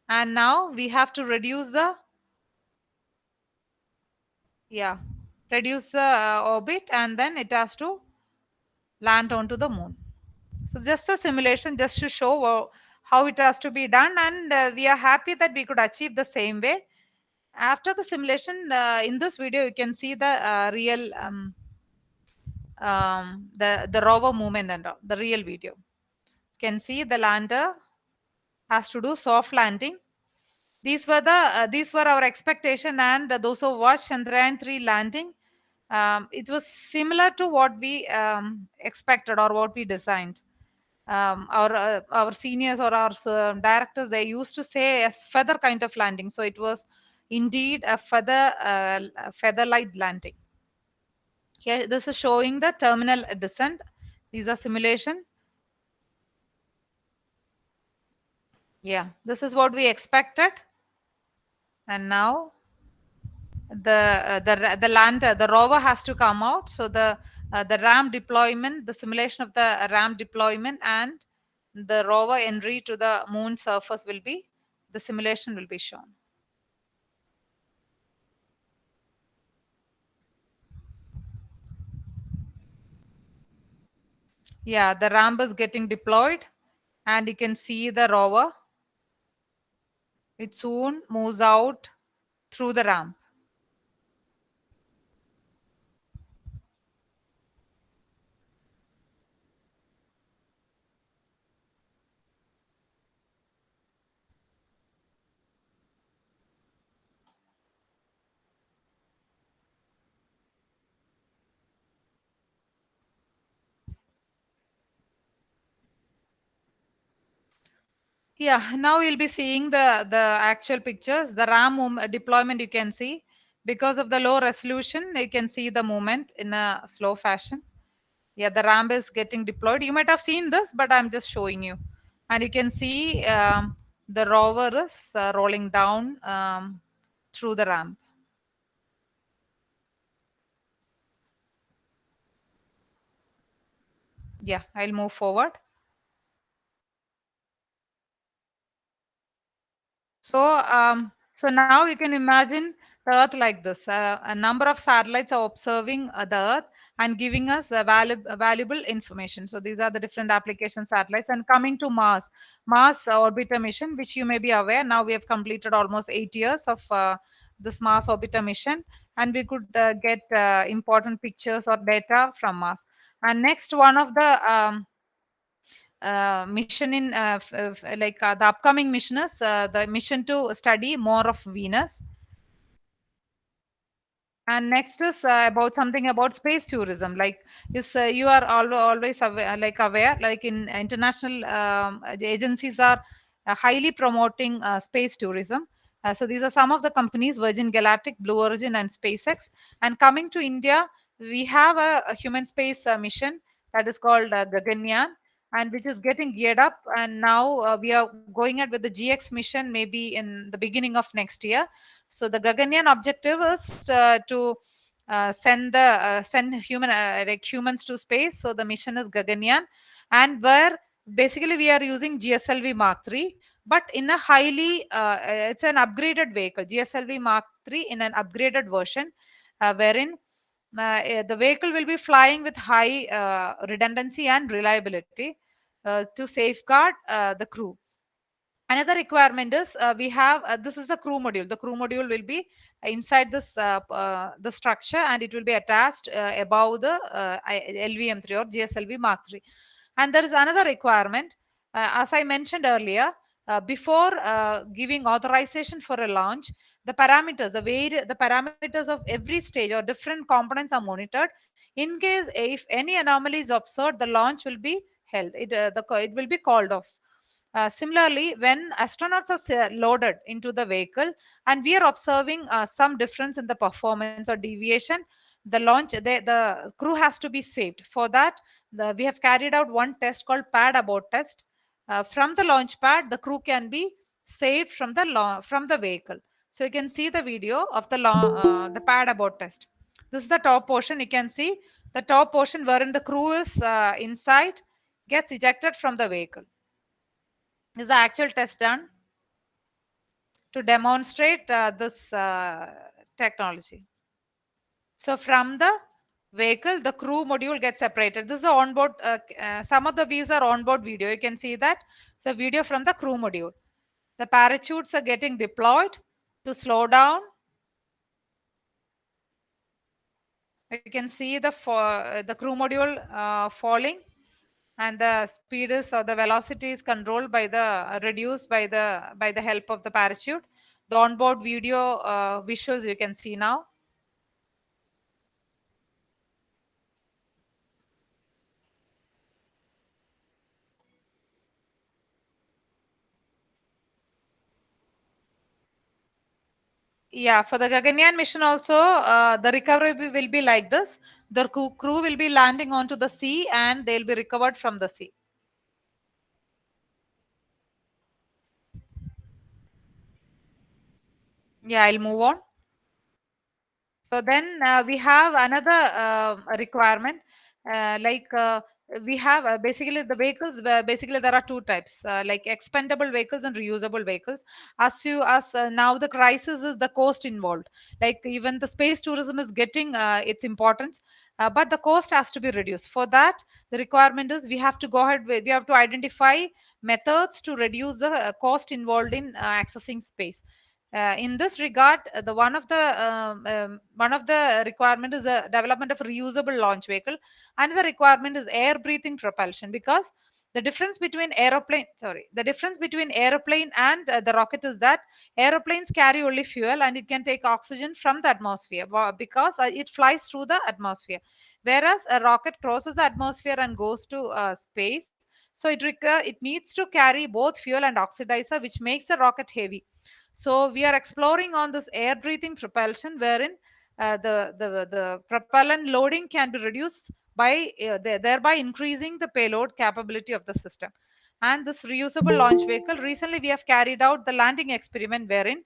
And now we have to reduce the yeah reduce the orbit, and then it has to land onto the moon. So just a simulation, just to show how it has to be done, and we are happy that we could achieve the same way. After the simulation, in this video, you can see the real the rover movement and all, the real video. You can see the lander has to do soft landing. These were our expectation, and those who watched Chandrayaan 3 landing, it was similar to what we expected or what we designed. Our seniors or our directors, they used to say a feather kind of landing. So it was indeed a feather light landing. Here, this is showing the terminal descent. These are simulation. Yeah, this is what we expected. And now the lander, the rover has to come out. So the ram deployment, the simulation of the ram deployment and the rover entry to the moon surface will be, the simulation will be shown. Yeah, the ramp is getting deployed, and you can see the rover. It soon moves out through the ramp. Yeah, now we'll be seeing the actual pictures. The RAM deployment, you can see, because of the low resolution, you can see the movement in a slow fashion. Yeah, the ramp is getting deployed. You might have seen this, but I'm just showing you. And you can see the rover is rolling down through the ramp. Yeah, I'll move forward. So now you can imagine the Earth like this. A number of satellites are observing the Earth and giving us valuable information. So these are the different application satellites. And coming to Mars orbiter mission, which you may be aware, now we have completed almost 8 years of this Mars orbiter mission, and we could get important pictures or data from Mars. And next, one of the mission in the upcoming mission is the mission to study more of Venus. And next is about something about space tourism. Like, is you are always aware, like in international the agencies are highly promoting space tourism. So these are some of the companies: Virgin Galactic, Blue Origin, and SpaceX. And coming to India, we have a human space mission that is called Gaganyaan, and which is getting geared up. And now we are going ahead with the GX mission, maybe in the beginning of next year. So the Gaganyaan objective is to send humans to space. So the mission is Gaganyaan, and where basically we are using GSLV Mark III, but in a highly, it's an upgraded vehicle, GSLV Mark III in an upgraded version, wherein the vehicle will be flying with high redundancy and reliability to safeguard the crew. Another requirement is we have this is the crew module. The crew module will be inside this the structure, and it will be attached above the LVM3 or GSLV Mark III. And there is another requirement, as I mentioned earlier. Before giving authorization for a launch, the parameters of every stage or different components are monitored. In case if any anomaly is observed, the launch will be held. It will be called off. Similarly, when astronauts are loaded into the vehicle and we are observing some difference in the performance or deviation, the crew has to be saved. For that, we have carried out one test called pad abort test. From the launch pad, the crew can be saved from the vehicle. So you can see the video of the pad abort test. This is the top portion. You can see the top portion wherein the crew is inside gets ejected from the vehicle. This is the actual test done to demonstrate this technology. So from the vehicle, the crew module gets separated. This is the onboard, some of the views are onboard video. You can see that. It's a video from the crew module. The parachutes are getting deployed to slow down. You can see the crew module falling, and the speed is or the velocity is controlled by the reduced by the help of the parachute. The onboard video visuals you can see now. Yeah, for the Gaganyaan mission also, the recovery will be like this. The crew will be landing onto the sea and they'll be recovered from the sea. Yeah, I'll move on. So then we have another requirement, like we have basically the vehicles. Basically, there are two types, like expendable vehicles and reusable vehicles. As now the crisis is the cost involved. Like even the space tourism is getting its importance, but the cost has to be reduced. For that, the requirement is we have to go ahead. We have to identify methods to reduce the cost involved in accessing space. In this regard, the one of the requirement is the development of reusable launch vehicle. Another requirement is air breathing propulsion, because the difference between aeroplane and the rocket is that aeroplanes carry only fuel and it can take oxygen from the atmosphere because it flies through the atmosphere, whereas a rocket crosses the atmosphere and goes to space. So it needs to carry both fuel and oxidizer, which makes the rocket heavy. So we are exploring on this air breathing propulsion, wherein the propellant loading can be reduced by thereby increasing the payload capability of the system. And this reusable launch vehicle, recently we have carried out the landing experiment wherein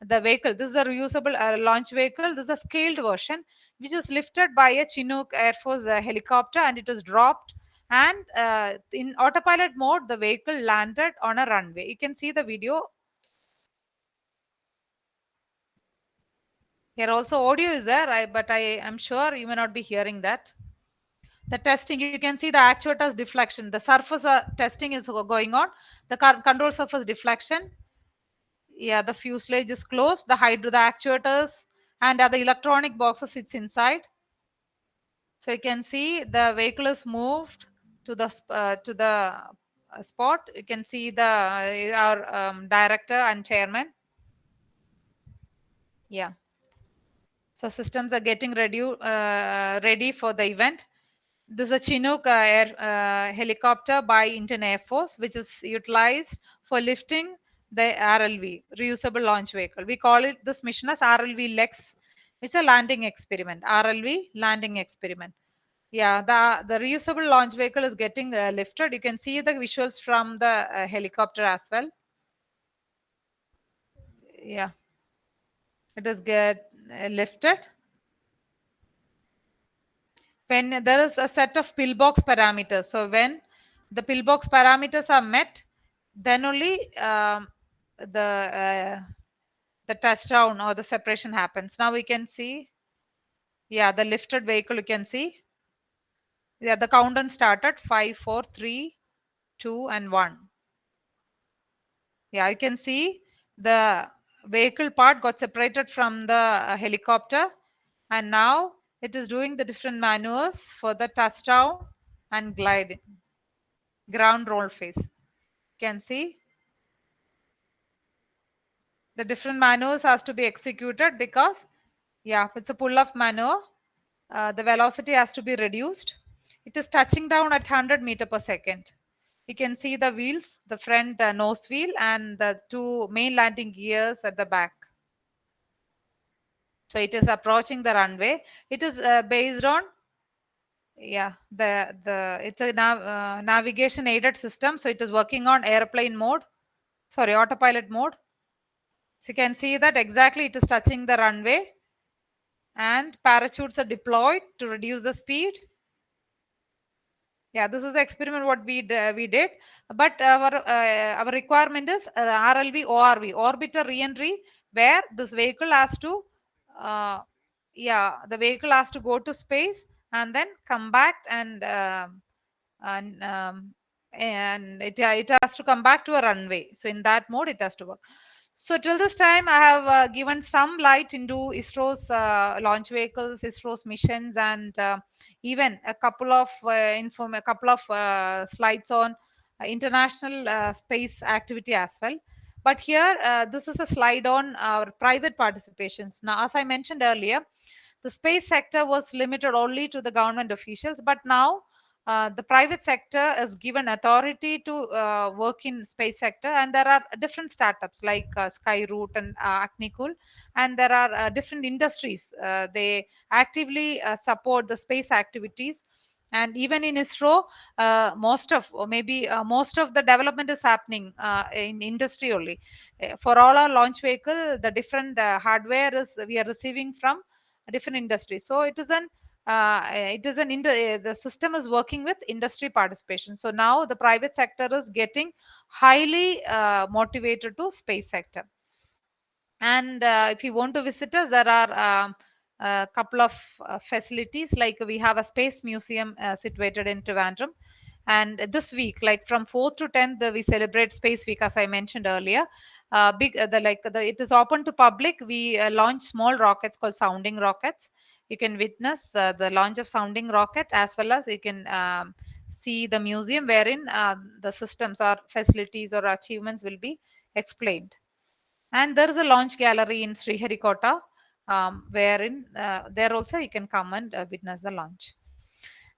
the vehicle, this is a reusable launch vehicle. This is a scaled version which is lifted by a Chinook Air Force helicopter, and it is dropped. And in autopilot mode, the vehicle landed on a runway. You can see the video. Here also audio is there, but I am sure you may not be hearing that. The testing, you can see the actuator's deflection. The surface testing is going on. The control surface deflection. Yeah, the fuselage is closed. The actuators and other electronic boxes sits inside. So you can see the vehicle is moved to the spot. You can see the our director and chairman. Yeah. So systems are getting ready for the event. This is a Chinook helicopter by Indian Air Force, which is utilized for lifting the RLV, reusable launch vehicle. We call it this mission as RLV Lex. It's a landing experiment. RLV landing experiment. Yeah, the reusable launch vehicle is getting lifted. You can see the visuals from the helicopter as well. Yeah, it is get lifted. When there is a set of pillbox parameters, so when the pillbox parameters are met, then only the touchdown or the separation happens. Now we can see, yeah, the lifted vehicle, you can see. Yeah, the countdown started 5, 4, 3, 2, and 1. Yeah, you can see the vehicle part got separated from the helicopter, and now it is doing the different maneuvers for the touchdown and glide ground roll phase. You can see the different maneuvers has to be executed because, yeah, it's a pull-off maneuver. The velocity has to be reduced. It is touching down at 100 meter per second. You can see the wheels, the front nose wheel and the two main landing gears at the back. So it is approaching the runway. It is based on, yeah, the it's a navigation aided system. So it is working on airplane mode, sorry, autopilot mode. So you can see that exactly it is touching the runway, and parachutes are deployed to reduce the speed. Yeah, this is the experiment what we did, but our requirement is RLV ORV, orbiter reentry, where this vehicle has to uh, yeah, the vehicle has to go to space and then come back and it has to come back to a runway. So in that mode it has to work. So till this time I have given some light into ISRO's launch vehicles, ISRO's missions, and even a couple of slides on international space activity as well. But here this is a slide on our private participations. Now, as I mentioned earlier, the space sector was limited only to the government officials, but now the private sector is given authority to work in space sector, and there are different startups like Skyroot and Acnicool, and there are different industries. They actively support the space activities, and even in ISRO, most of the development is happening in industry only. For all our launch vehicle, the different hardware is we are receiving from different industries. So the system is working with industry participation. So now the private sector is getting highly motivated to space sector. And if you want to visit us, there are a couple of facilities, like we have a space museum situated in Trivandrum. And this week, like from 4th to 10th, we celebrate Space Week, as I mentioned earlier. It is open to public. We launch small rockets called sounding rockets. You can witness the launch of sounding rocket, as well as you can see the museum wherein the systems or facilities or achievements will be explained. And there is a launch gallery in Sriharikota, wherein there also you can come and witness the launch.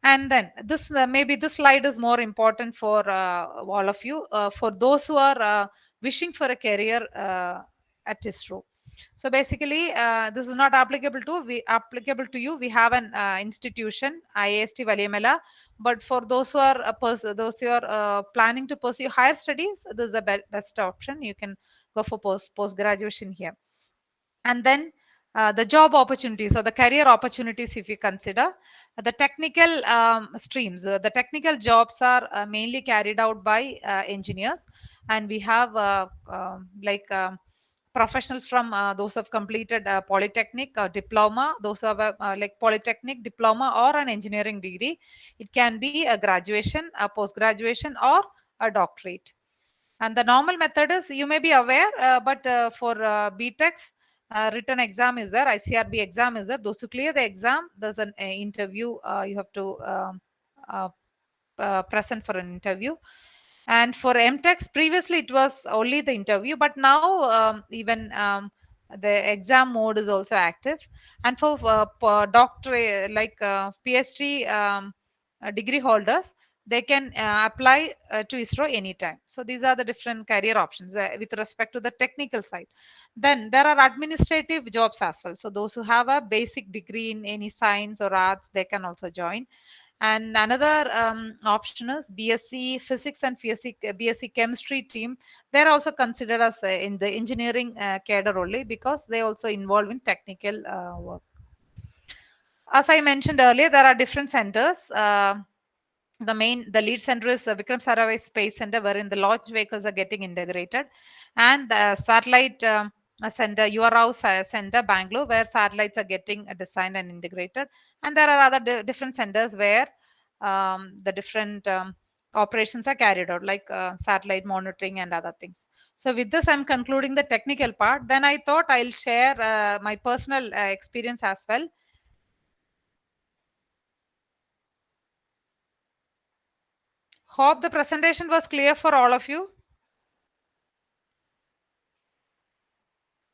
And then this maybe this slide is more important for all of you, for those who are wishing for a career at ISRO. So basically, this is not applicable to you. We have an institution, IAST Valiamala, but for those who are planning to pursue higher studies, this is the best option. You can go for post graduation here. And then the job opportunities or the career opportunities, if you consider the technical streams, the technical jobs are mainly carried out by engineers, and we have professionals from those who have completed polytechnic diploma, those who have like polytechnic diploma or an engineering degree. It can be a graduation, a post graduation, or a doctorate. And the normal method is, you may be aware, but for BTechs, written exam is there, ICRB exam is there. Those who clear the exam, there's an interview. You have to uh, present for an interview. And for MTechs, previously it was only the interview, but now even the exam mode is also active. And for doctorate, like PhD degree holders, they can apply to ISRO anytime. So these are the different career options with respect to the technical side. Then there are administrative jobs as well. So those who have a basic degree in any science or arts, they can also join. And another option is BSc Physics and BSc Chemistry team. They're also considered as in the engineering cadre only, because they also involve in technical work. As I mentioned earlier, there are different centers. The lead center is Vikram Sarabhai Space Center, wherein the launch vehicles are getting integrated, and the satellite center, URAO center, Bangalore, where satellites are getting designed and integrated. And there are other different centers where the different operations are carried out, like satellite monitoring and other things. So with this, I'm concluding the technical part. Then I thought I'll share my personal experience as well. Hope the presentation was clear for all of you.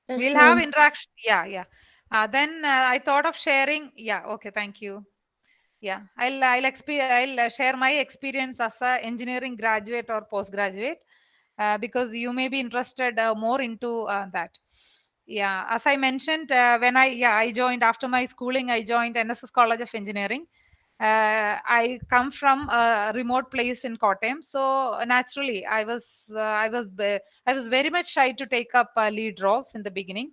Yes, We'll have ma'am. interaction. Yeah. Then I thought of sharing. Yeah. Okay. Thank you. Yeah. I'll share my experience as a engineering graduate or postgraduate, because you may be interested more into that. Yeah. As I mentioned, when I joined after my schooling, I joined NSS College of Engineering. I come from a remote place in Kottayam, so naturally I was very much shy to take up lead roles in the beginning.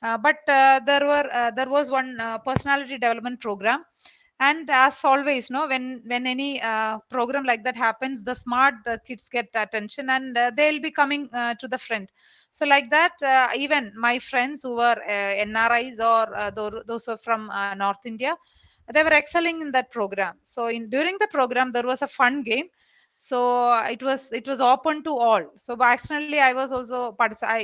But there was one personality development program, and as always, no, when any program like that happens, the smart kids get attention, and they'll be coming to the front. So like that, even my friends who were NRIs, or those who are from North India, they were excelling in that program. So in during the program there was a fun game. So it was open to all. So by accidentally I was also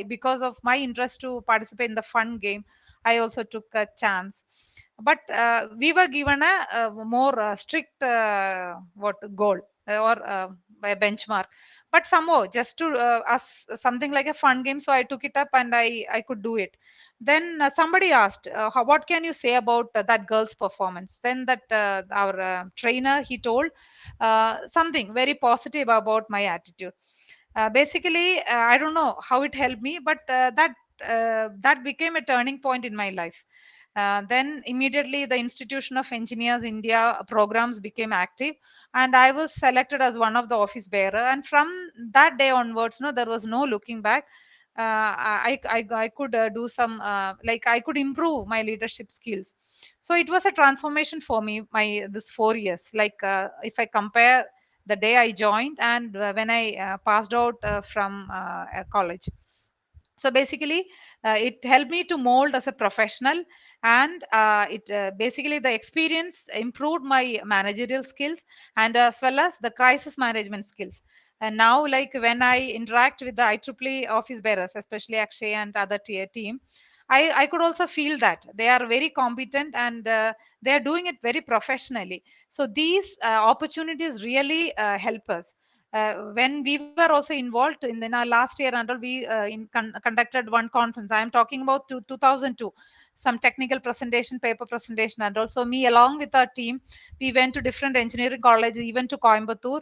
because of my interest to participate in the fun game, I also took a chance. But we were given a more strict what goal, or a benchmark. But somehow, just to us something like a fun game, so I took it up and I could do it. Then somebody asked, what can you say about that girl's performance? Then that our trainer, he told something very positive about my attitude. Basically, I don't know how it helped me, but that became a turning point in my life. Then immediately the Institution of Engineers India programs became active, and I was selected as one of the office bearer. And from that day onwards, no, there was no looking back. I could do some like I could improve my leadership skills. So it was a transformation for me. My this 4 years, like if I compare the day I joined and when I passed out from college. So basically it helped me to mold as a professional, and it basically the experience improved my managerial skills, and as well as the crisis management skills. And now, like when I interact with the IEEE office bearers, especially Akshay and other tier team, I could also feel that they are very competent, and they are doing it very professionally. So these opportunities really help us. When we were also involved in our last year, and all, we conducted one conference. I am talking about 2002, some technical presentation, paper presentation, and also me along with our team, we went to different engineering colleges, even to Coimbatore,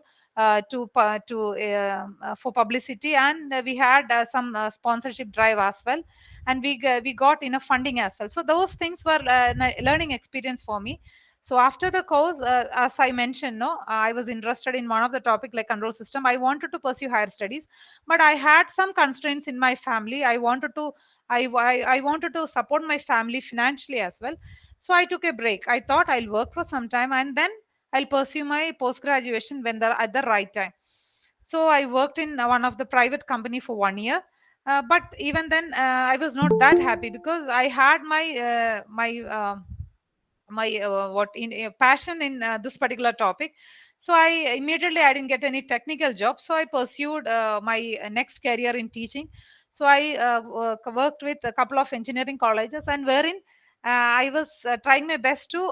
for publicity, and we had some sponsorship drive as well, and we got enough funding as well. So those things were learning experience for me. So after the course, as I mentioned, no, I was interested in one of the topic like control system. I wanted to pursue higher studies, but I had some constraints in my family. I wanted to support my family financially as well. So I took a break. I thought I'll work for some time, and then I'll pursue my post graduation when at the right time. So I worked in one of the private company for 1 year. But even then, I was not that happy, because I had my what in passion in this particular topic. So I didn't get any technical job, so I pursued my next career in teaching. So I worked with a couple of engineering colleges, and wherein I was trying my best to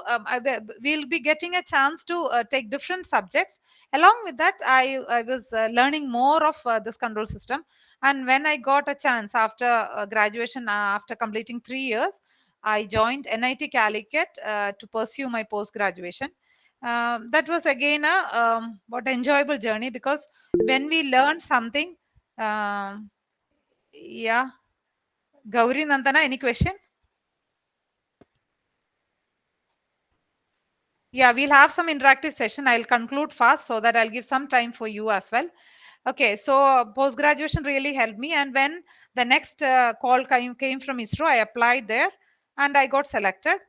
we'll be getting a chance to take different subjects. Along with that, I was learning more of this control system. And when I got a chance after graduation, after completing 3 years, I joined NIT Calicut to pursue my post graduation. That was again a what enjoyable journey, because when we learn something, um, yeah, Gauri Nandana, any question? Yeah, we'll have some interactive session. I'll conclude fast so that I'll give some time for you as well. Okay, so post graduation really helped me, and when the next call came from ISRO, I applied there and I got selected.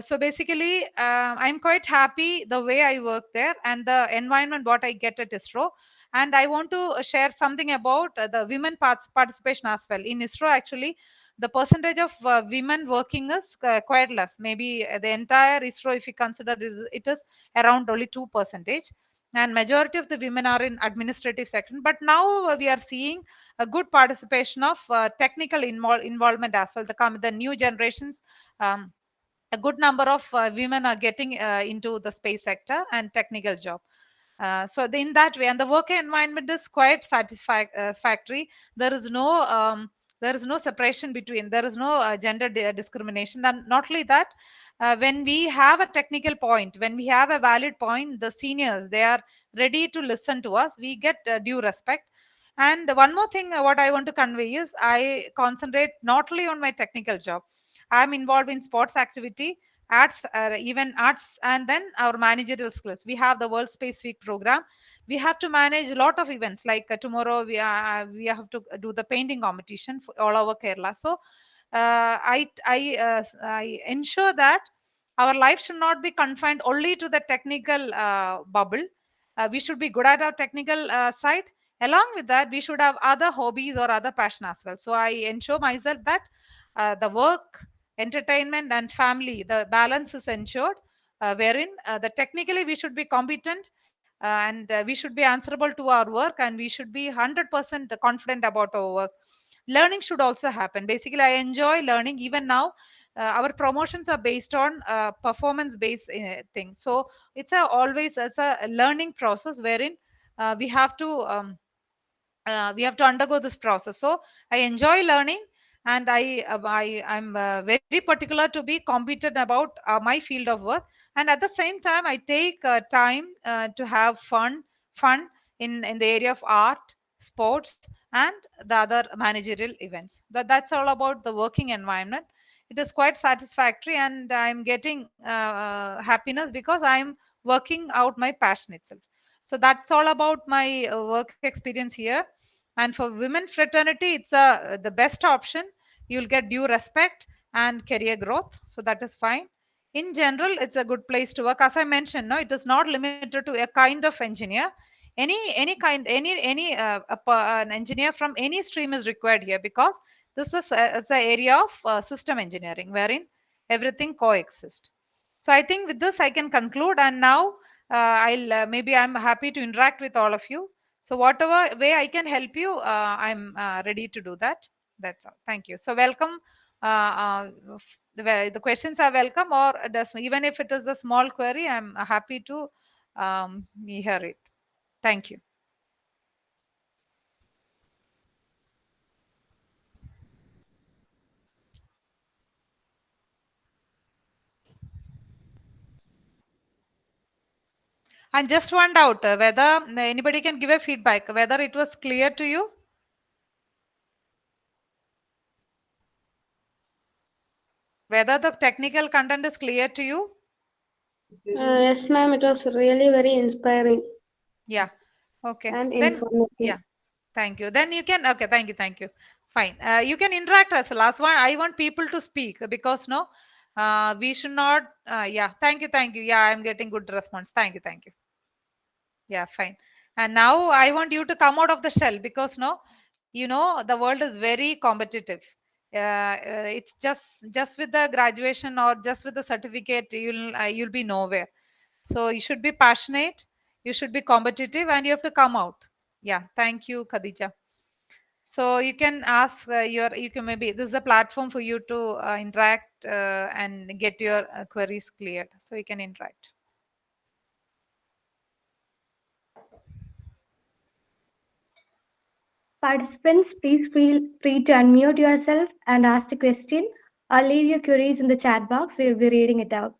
So basically, I'm quite happy the way I work there and the environment what I get at ISRO. And I want to share something about the women participation as well. In ISRO, actually, the percentage of women working is quite less. Maybe the entire ISRO, if you consider it is around only 2%. And majority of the women are in administrative section. But now we are seeing a good participation of technical involvement as well. The new generations. A good number of women are getting into the space sector and technical job. In that way, and the work environment is quite satisfactory. There is no separation between, there is no gender discrimination. And not only that, when we have a technical point, when we have a valid point, the seniors, they are ready to listen to us. We get due respect. And one more thing, what I want to convey is I concentrate not only on my technical job. I'm involved in sports activity, arts, even arts, and then our managerial skills. We have the World Space Week program. We have to manage a lot of events. Like tomorrow, we have to do the painting competition for all over Kerala. So I ensure that our life should not be confined only to the technical bubble. We should be good at our technical side. Along with that, we should have other hobbies or other passion as well. So I ensure myself that the work, entertainment, and family, the balance is ensured, wherein the technically we should be competent, and we should be answerable to our work, and we should be 100% confident about our work. Learning should also happen. Basically, I enjoy learning. Even now, our promotions are based on performance based thing. So it's always as a learning process, wherein we have to undergo this process. So I enjoy learning, and I'm very particular to be competent about my field of work. And at the same time, I take time to have fun in the area of art, sports, and the other managerial events. That's all about the working environment. It is quite satisfactory, and I'm getting happiness because I'm working out my passion itself. So that's all about my work experience here. And for women fraternity, it's the best option. You'll get due respect and career growth, so that is fine. In general, it's a good place to work. As I mentioned, no, it is not limited to a kind of engineer. Any kind, an engineer from any stream is required here, because this is it's an area of system engineering, wherein everything coexists. So I think with this I can conclude. And now I'll maybe I'm happy to interact with all of you. So whatever way I can help you, I'm ready to do that. That's all. Thank you. So welcome. The questions are welcome, or even if it is a small query, I'm happy to hear it. Thank you. And just one doubt, whether anybody can give a feedback, whether it was clear to you, whether the technical content is clear to you. Yes, ma'am. It was really very inspiring Yeah. Okay. and Then, informative. yeah. Thank you. Then you can, okay, thank you, thank you. Fine. You can interact as well. Last one, I want people to speak, because no, we should not, yeah, thank you, thank you. Yeah, I'm getting good response. Thank you, thank you. Yeah, fine. And now I want you to come out of the shell, because no, the world is very competitive. It's just with the graduation or just with the certificate, you'll be nowhere. So you should be passionate, you should be competitive, and you have to come out. Yeah, thank you, Khadija. So you can ask you can, maybe this is a platform for you to interact and get your queries cleared. So you can interact. Participants, please feel free to unmute yourself and ask the question, or leave your queries in the chat box. We'll be reading it out.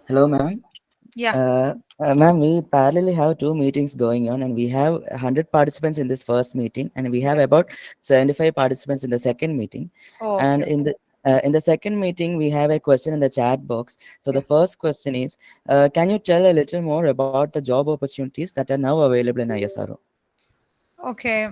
Hello, ma'am. Yeah. Ma'am, we parallelly have two meetings going on, and we have 100 participants in this first meeting, and we have Okay. about 75 participants in the second meeting. Oh, And okay. Okay. In the second meeting, we have a question in the chat box. So the first question is, can you tell a little more about the job opportunities that are now available in ISRO? Okay.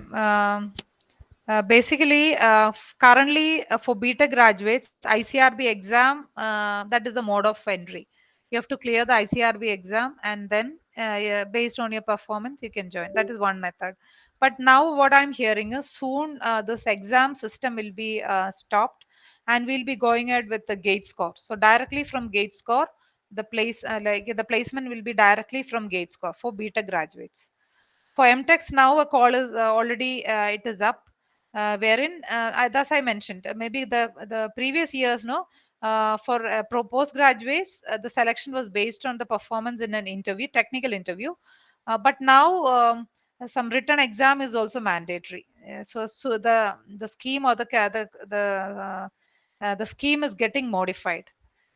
Basically, currently for BTech graduates, ICRB exam, that is the mode of entry. You have to clear the ICRB exam, and then yeah, based on your performance, you can join. That is one method. But now what I'm hearing is soon this exam system will be stopped, and we'll be going ahead with the gate score. So directly from gate score, the place like the placement will be directly from gate score for BTech graduates. For MTechs now, a call is already it is up, wherein as I mentioned, maybe the previous years, no, for postgraduates, the selection was based on the performance in an interview, technical interview, but now some written exam is also mandatory. So the scheme or the scheme is getting modified.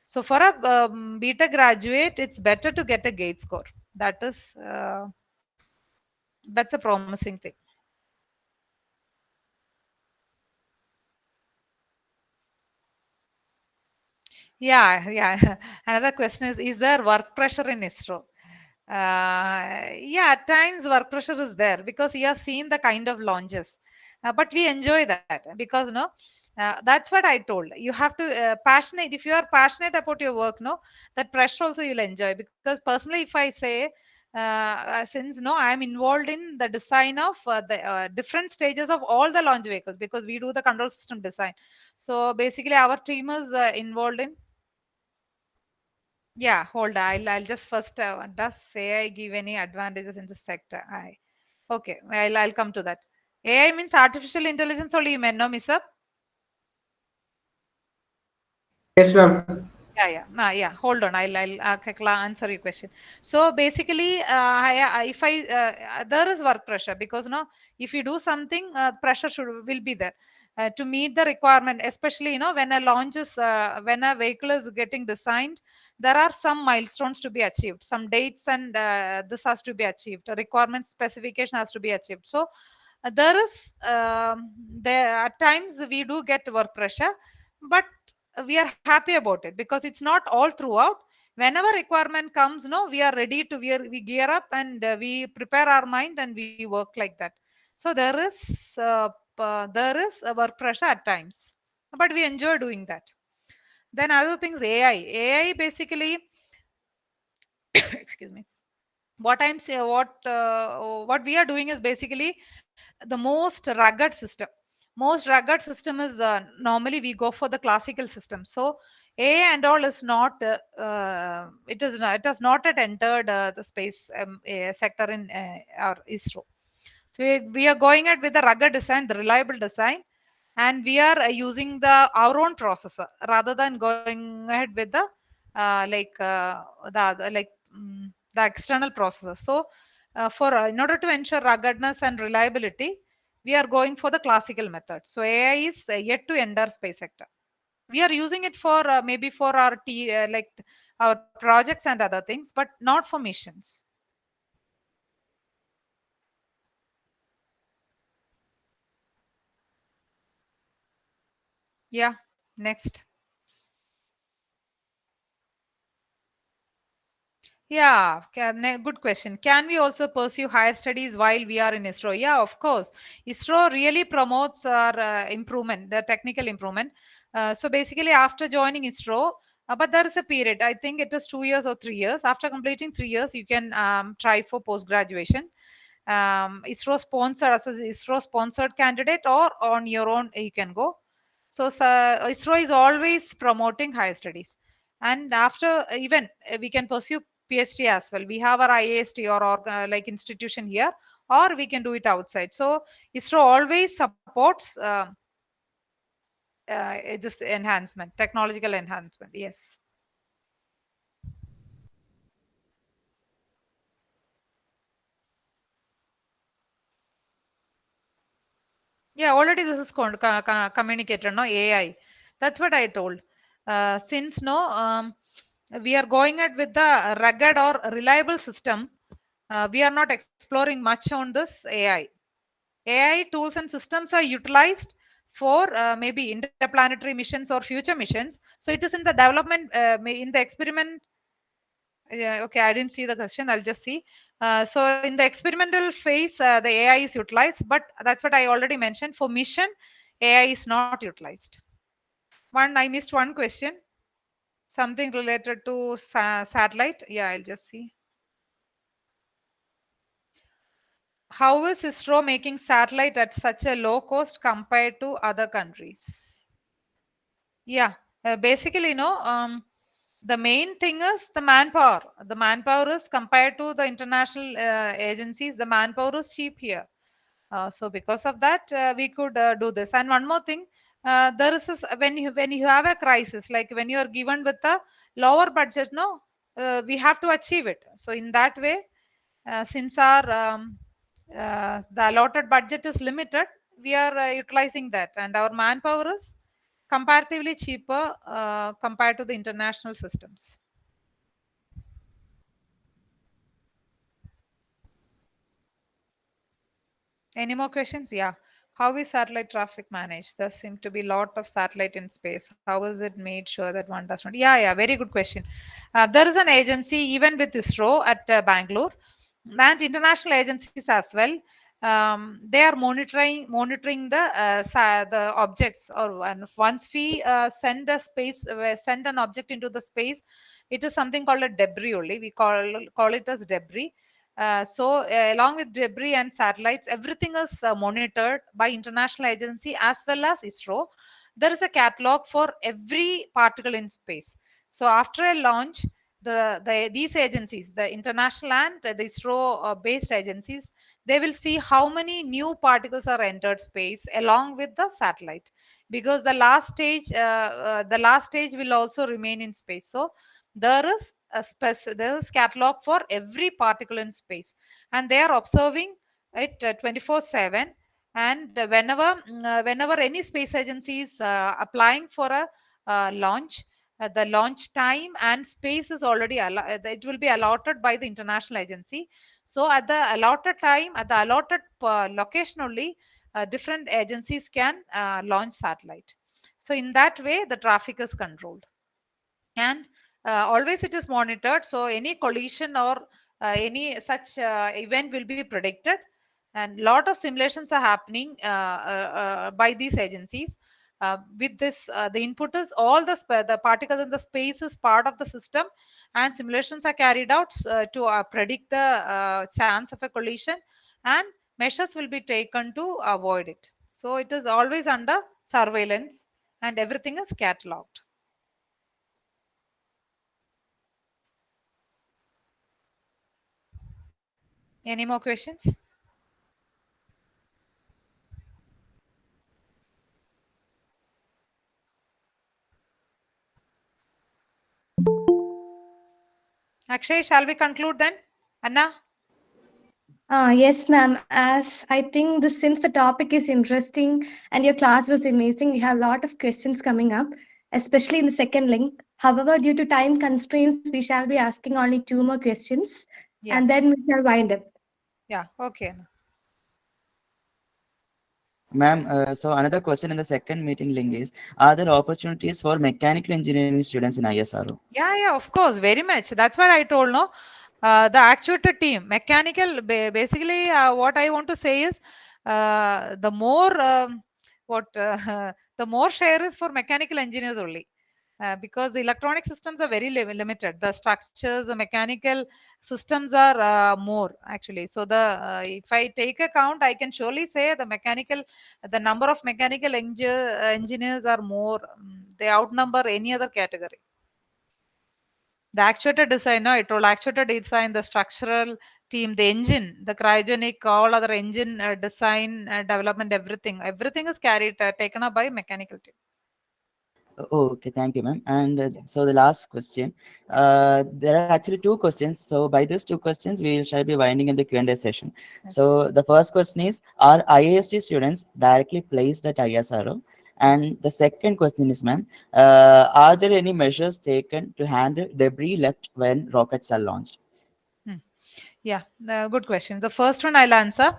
So for a beta graduate, it's better to get a gate score. That's a promising thing. Yeah, yeah. Another question is there work pressure in ISRO? Yeah, at times work pressure is there because you have seen the kind of launches. But we enjoy that because no, that's what I told. You have to passionate. If you are passionate about your work, no, that pressure also you'll enjoy. Because personally, if I say, since no, I am involved in the design of the different stages of all the launch vehicles because we do the control system design. So basically, our team is involved in. Yeah, hold on. I'll just first does AI give any advantages in the sector? Okay, I'll come to that. AI means artificial intelligence only you meant, no, Miss Up? Yes, ma'am. Yeah. Yeah. Hold on. I'll answer your question. So basically, if I there is work pressure because no, if you do something, pressure should will be there to meet the requirement. Especially when a launch is when a vehicle is getting designed, there are some milestones to be achieved, some dates, and this has to be achieved. A requirement specification has to be achieved. So there is there at times we do get work pressure, but we are happy about it because it's not all throughout. Whenever requirement comes, no, we are ready to we gear up and we prepare our mind and we work like that. So there is a work pressure at times, but we enjoy doing that. Then other things, AI basically excuse me, what I'm saying, what we are doing is basically the most rugged system. Most rugged system is normally we go for the classical system. So AI and all is not it has not yet entered the space sector in our ISRO. So we are going ahead with the rugged design, the reliable design, and we are using our own processor rather than going ahead with the the external processor. So for in order to ensure ruggedness and reliability, we are going for the classical method. So AI is yet to enter space sector. We are using it for maybe for our our projects and other things, but not for missions. Yeah. Next. Yeah, good question. Can we also pursue higher studies while we are in ISRO? Yeah, of course. ISRO really promotes our improvement, the technical improvement. So basically, after joining ISRO, but there is a period. I think it is 2 years or 3 years. After completing 3 years, you can try for post graduation. ISRO sponsored as a ISRO sponsored candidate, or on your own you can go. So ISRO is always promoting higher studies, and after even we can pursue PhD as well. We have our IAST or like institution here, or we can do it outside. So ISRO always supports this enhancement, technological enhancement. Yes. Yeah, already this is communicated, no, AI. That's what I told. Since no, we are going at with the rugged or reliable system, we are not exploring much on this AI. AI tools and systems are utilized for maybe interplanetary missions or future missions. So it is in the development, in the experiment. Yeah, okay, I didn't see the question. I'll just see. So in the experimental phase, the AI is utilized, but that's what I already mentioned. For mission, AI is not utilized. I missed one question. Something related to satellite. Yeah, I'll just see. How is ISRO making satellite at such a low cost compared to other countries? Yeah, basically, the main thing is the manpower. The manpower is compared to the international agencies, the manpower is cheap here. So because of that, we could do this. And one more thing, there is this, when you have a crisis, like when you are given with a lower budget, no, we have to achieve it. So in that way, since our the allotted budget is limited, we are utilizing that, and our manpower is comparatively cheaper compared to the international systems. Any more questions? Yeah. How is satellite traffic managed? There seem to be a lot of satellite in space. How is it made sure that one does not? Yeah, yeah, very good question. There is an agency even with ISRO at Bangalore and international agencies as well. They are monitoring the objects. Or once we send an object into the space, it is something called a debris only. We call it as debris. So along with debris and satellites, everything is monitored by international agency as well as ISRO. There is a catalog for every particle in space. So after a launch, these agencies, the international and the ISRO based agencies, they will see how many new particles are entered space along with the satellite, because the last stage will also remain in space. So there is catalog for every particle in space, and they are observing it 24/7. And whenever any space agency is applying for a launch, the launch time and space is already it will be allotted by the international agency. So at the allotted time, at the allotted location only, different agencies can launch satellite. So in that way, the traffic is controlled, and always it is monitored. So any collision or any such event will be predicted, and lot of simulations are happening by these agencies. With this, the input is all the particles in the space is part of the system, and simulations are carried out to predict the chance of a collision, and measures will be taken to avoid it. So it is always under surveillance, and everything is catalogued. Any more questions? Akshay, shall we conclude then? Anna? Yes, ma'am. As I think since the topic is interesting and your class was amazing, we have a lot of questions coming up, especially in the second link. However, due to time constraints, we shall be asking only two more questions, Yeah. and then we shall wind up. Yeah. Okay, Anna. Ma'am, so another question in the second meeting link is, are there opportunities for mechanical engineering students in ISRO? Yeah, yeah, of course, very much. That's what I told, no? The actuator team, mechanical, basically, what I want to say is the more what the more share is for mechanical engineers only. Because the electronic systems are very limited. The structures, the mechanical systems are more actually. So if I take a count, I can surely say the number of mechanical engineers are more. They outnumber any other category. The actuator design, no, I told actuator design, the structural team, the engine, the cryogenic, all other engine design, development, everything is taken up by mechanical team. Oh, okay, thank you, ma'am. And so the last question, there are actually two questions. So by these two questions, we shall be winding in the Q&A session. So the first question is, are IAST students directly placed at ISRO? And the second question is, ma'am, are there any measures taken to handle debris left when rockets are launched? Hmm. Yeah, good question. The first one I'll answer.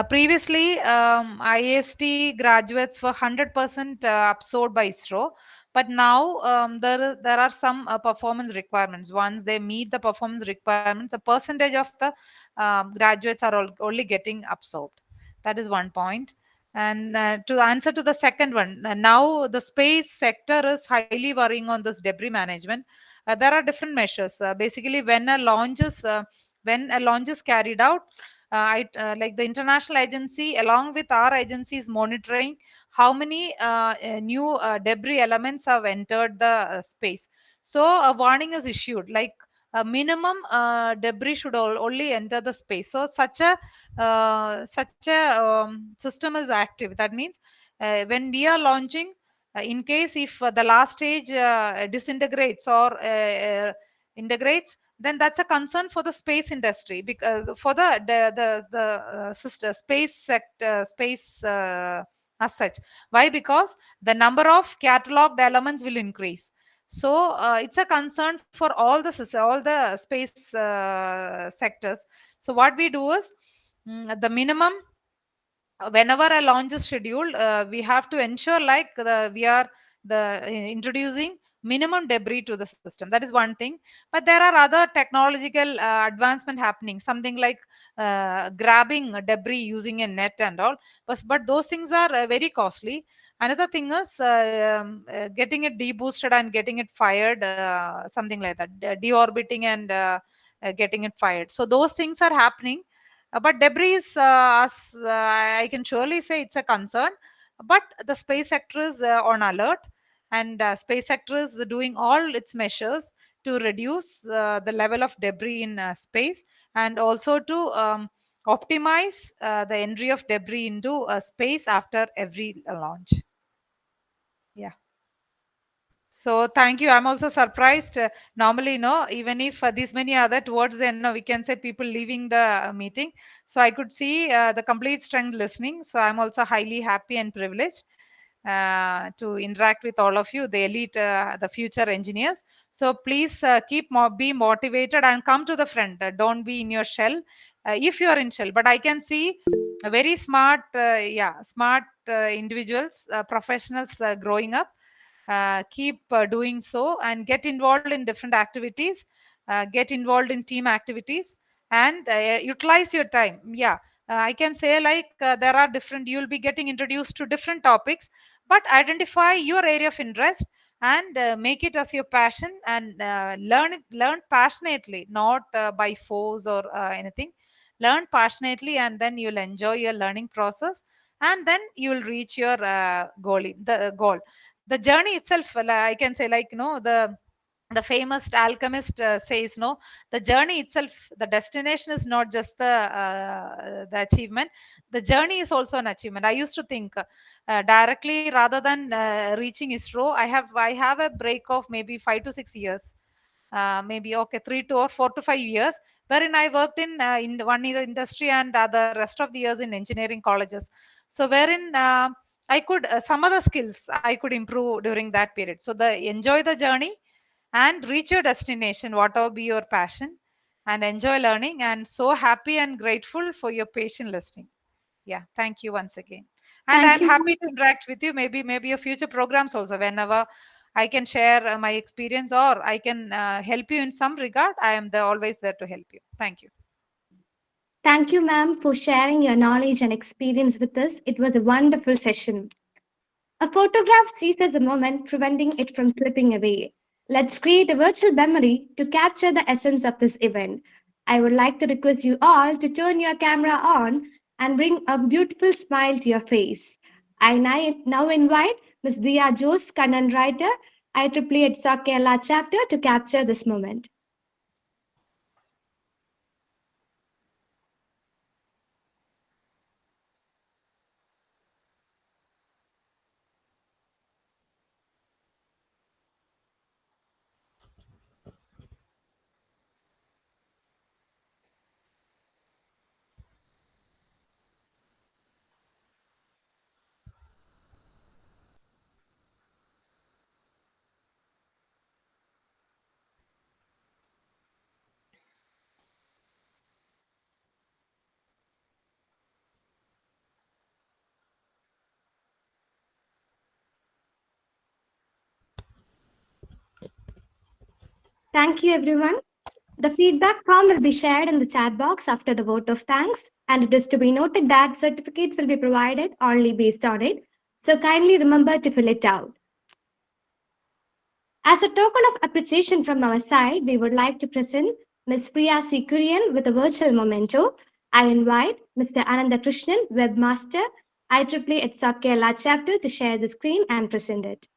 Previously, IST graduates were 100% absorbed by ISRO, but now there are some performance requirements. Once they meet the performance requirements, a percentage of the graduates are only getting absorbed. That is one point. And to answer to the second one, now the space sector is highly worrying on this debris management. There are different measures. Basically, when a launch is carried out, like the international agency along with our agency is monitoring how many new debris elements have entered the space. So a warning is issued, like a minimum debris should only enter the space. So such a system is active. That means when we are launching, in case if the last stage disintegrates or integrates, then that's a concern for the space industry, because for the sister space sector, space as such. Why? Because the number of cataloged elements will increase. So it's a concern for all the space sectors. So what we do is, the minimum, whenever a launch is scheduled, we have to ensure like we are introducing minimum debris to the system. That is one thing. But there are other technological advancement happening, something like grabbing debris using a net and all. But those things are very costly. Another thing is getting it deboosted and getting it fired, something like that, deorbiting and getting it fired. So those things are happening. But debris is, I can surely say it's a concern. But the space sector is on alert, and space sector is doing all its measures to reduce the level of debris in space, and also to optimize the entry of debris into space after every launch. Yeah. So thank you. I'm also surprised. Normally, no, even if these many other towards the end, no, we can say people leaving the meeting. So I could see the complete strength listening. So I'm also highly happy and privileged to interact with all of you, the elite, the future engineers. So please be motivated and come to the front. Don't be in your shell. If you are in shell, but I can see a very smart, smart individuals, professionals growing up. Keep doing so and get involved in different activities, get involved in team activities, and utilize your time. Yeah, I can say like there are different, you will be getting introduced to different topics, but identify your area of interest and make it as your passion, and learn passionately, not by force or anything. Learn passionately, and then you'll enjoy your learning process, and then you will reach your goal. The journey itself, I can say, like, the famous alchemist says, no, the journey itself, the destination is not just the achievement. The journey is also an achievement. I used to think directly rather than reaching ISRO. I have a break of maybe 5 to 6 years, maybe okay 3 to or 4 to 5 years, wherein I worked in 1 year industry, and the rest of the years in engineering colleges. So wherein I could some other skills I could improve during that period. So the enjoy the journey and reach your destination, whatever be your passion, and enjoy learning. And so happy and grateful for your patient listening. Yeah, thank you once again. And Thank I'm you, happy ma'am. to interact with you. Maybe your future programs also. Whenever I can share my experience, or I can help you in some regard, I am there, always there to help you. Thank you. Thank you, ma'am, for sharing your knowledge and experience with us. It was a wonderful session. A photograph seizes a moment, preventing it from slipping away. Let's create a virtual memory to capture the essence of this event. I would like to request you all to turn your camera on and bring a beautiful smile to your face. I now invite Ms. Dia Jose, content writer, IEEE at Kerala chapter, to capture this moment. Thank you, everyone. The feedback form will be shared in the chat box after the vote of thanks, and it is to be noted that certificates will be provided only based on it, so kindly remember to fill it out. As a token of appreciation from our side, we would like to present Ms. Priya C. Kurian with a virtual memento. I invite Mr. Ananda Krishnan, Webmaster, IEEE at SOC Kerala chapter, to share the screen and present it.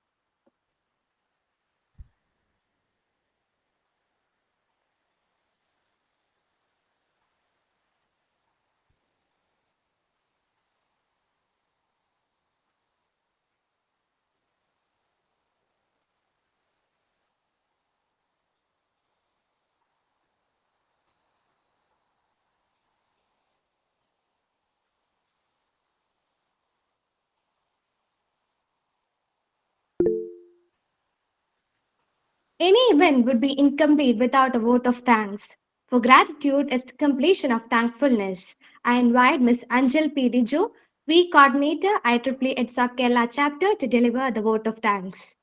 Any event would be incomplete without a vote of thanks. For gratitude is the completion of thankfulness. I invite Ms. Anjal P. Dijo, V Coordinator, IEEE at SOC Kerala chapter, to deliver the vote of thanks.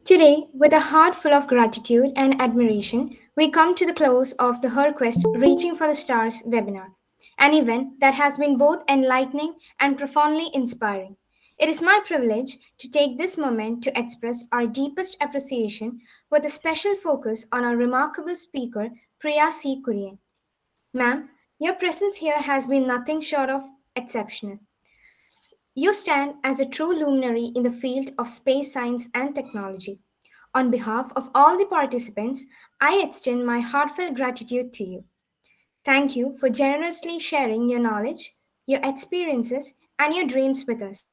Today, with a heart full of gratitude and admiration, we come to the close of the HerQuest Reaching for the Stars webinar, an event that has been both enlightening and profoundly inspiring. It is my privilege to take this moment to express our deepest appreciation with a special focus on our remarkable speaker, Priya C. Kurian. Ma'am, your presence here has been nothing short of exceptional. You stand as a true luminary in the field of space science and technology. On behalf of all the participants, I extend my heartfelt gratitude to you. Thank you for generously sharing your knowledge, your experiences, and your dreams with us.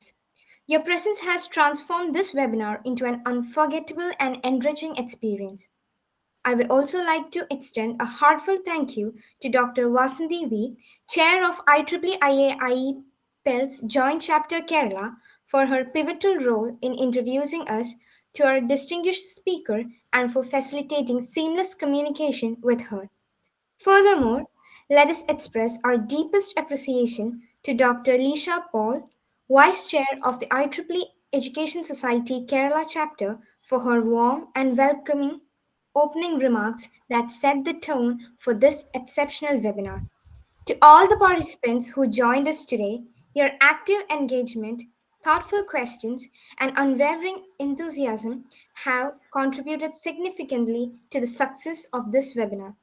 Your presence has transformed this webinar into an unforgettable and enriching experience. I would also like to extend a heartfelt thank you to Dr. Vasanthi V, Chair of IEEE PEL's Joint Chapter Kerala, for her pivotal role in introducing us to our distinguished speaker and for facilitating seamless communication with her. Furthermore, let us express our deepest appreciation to Dr. Lisha Paul, Vice Chair of the IEEE Education Society Kerala chapter, for her warm and welcoming opening remarks that set the tone for this exceptional webinar. To all the participants who joined us today, your active engagement, thoughtful questions, and unwavering enthusiasm have contributed significantly to the success of this webinar.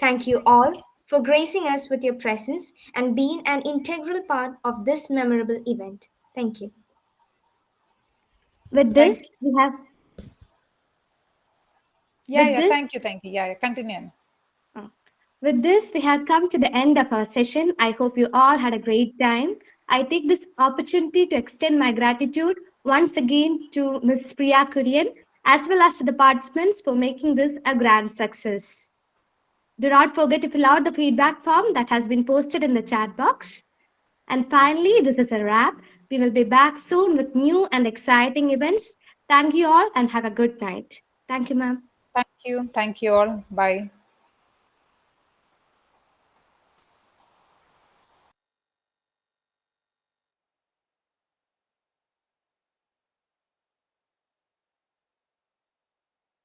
Thank you all for gracing us with your presence and being an integral part of this memorable event. Thank you. With Thank this, we have Yeah, with yeah. this Thank you. Yeah, continue. uh, with this we have come to the end of our session. I hope you all had a great time. I take this opportunity to extend my gratitude once again to Ms. Priya Kurian as well as to the participants for making this a grand success. Do not forget to fill out the feedback form that has been posted in the chat box. And finally, this is a wrap. We will be back soon with new and exciting events. Thank you all and have a good night. Thank you, ma'am. Thank you. Thank you all. Bye.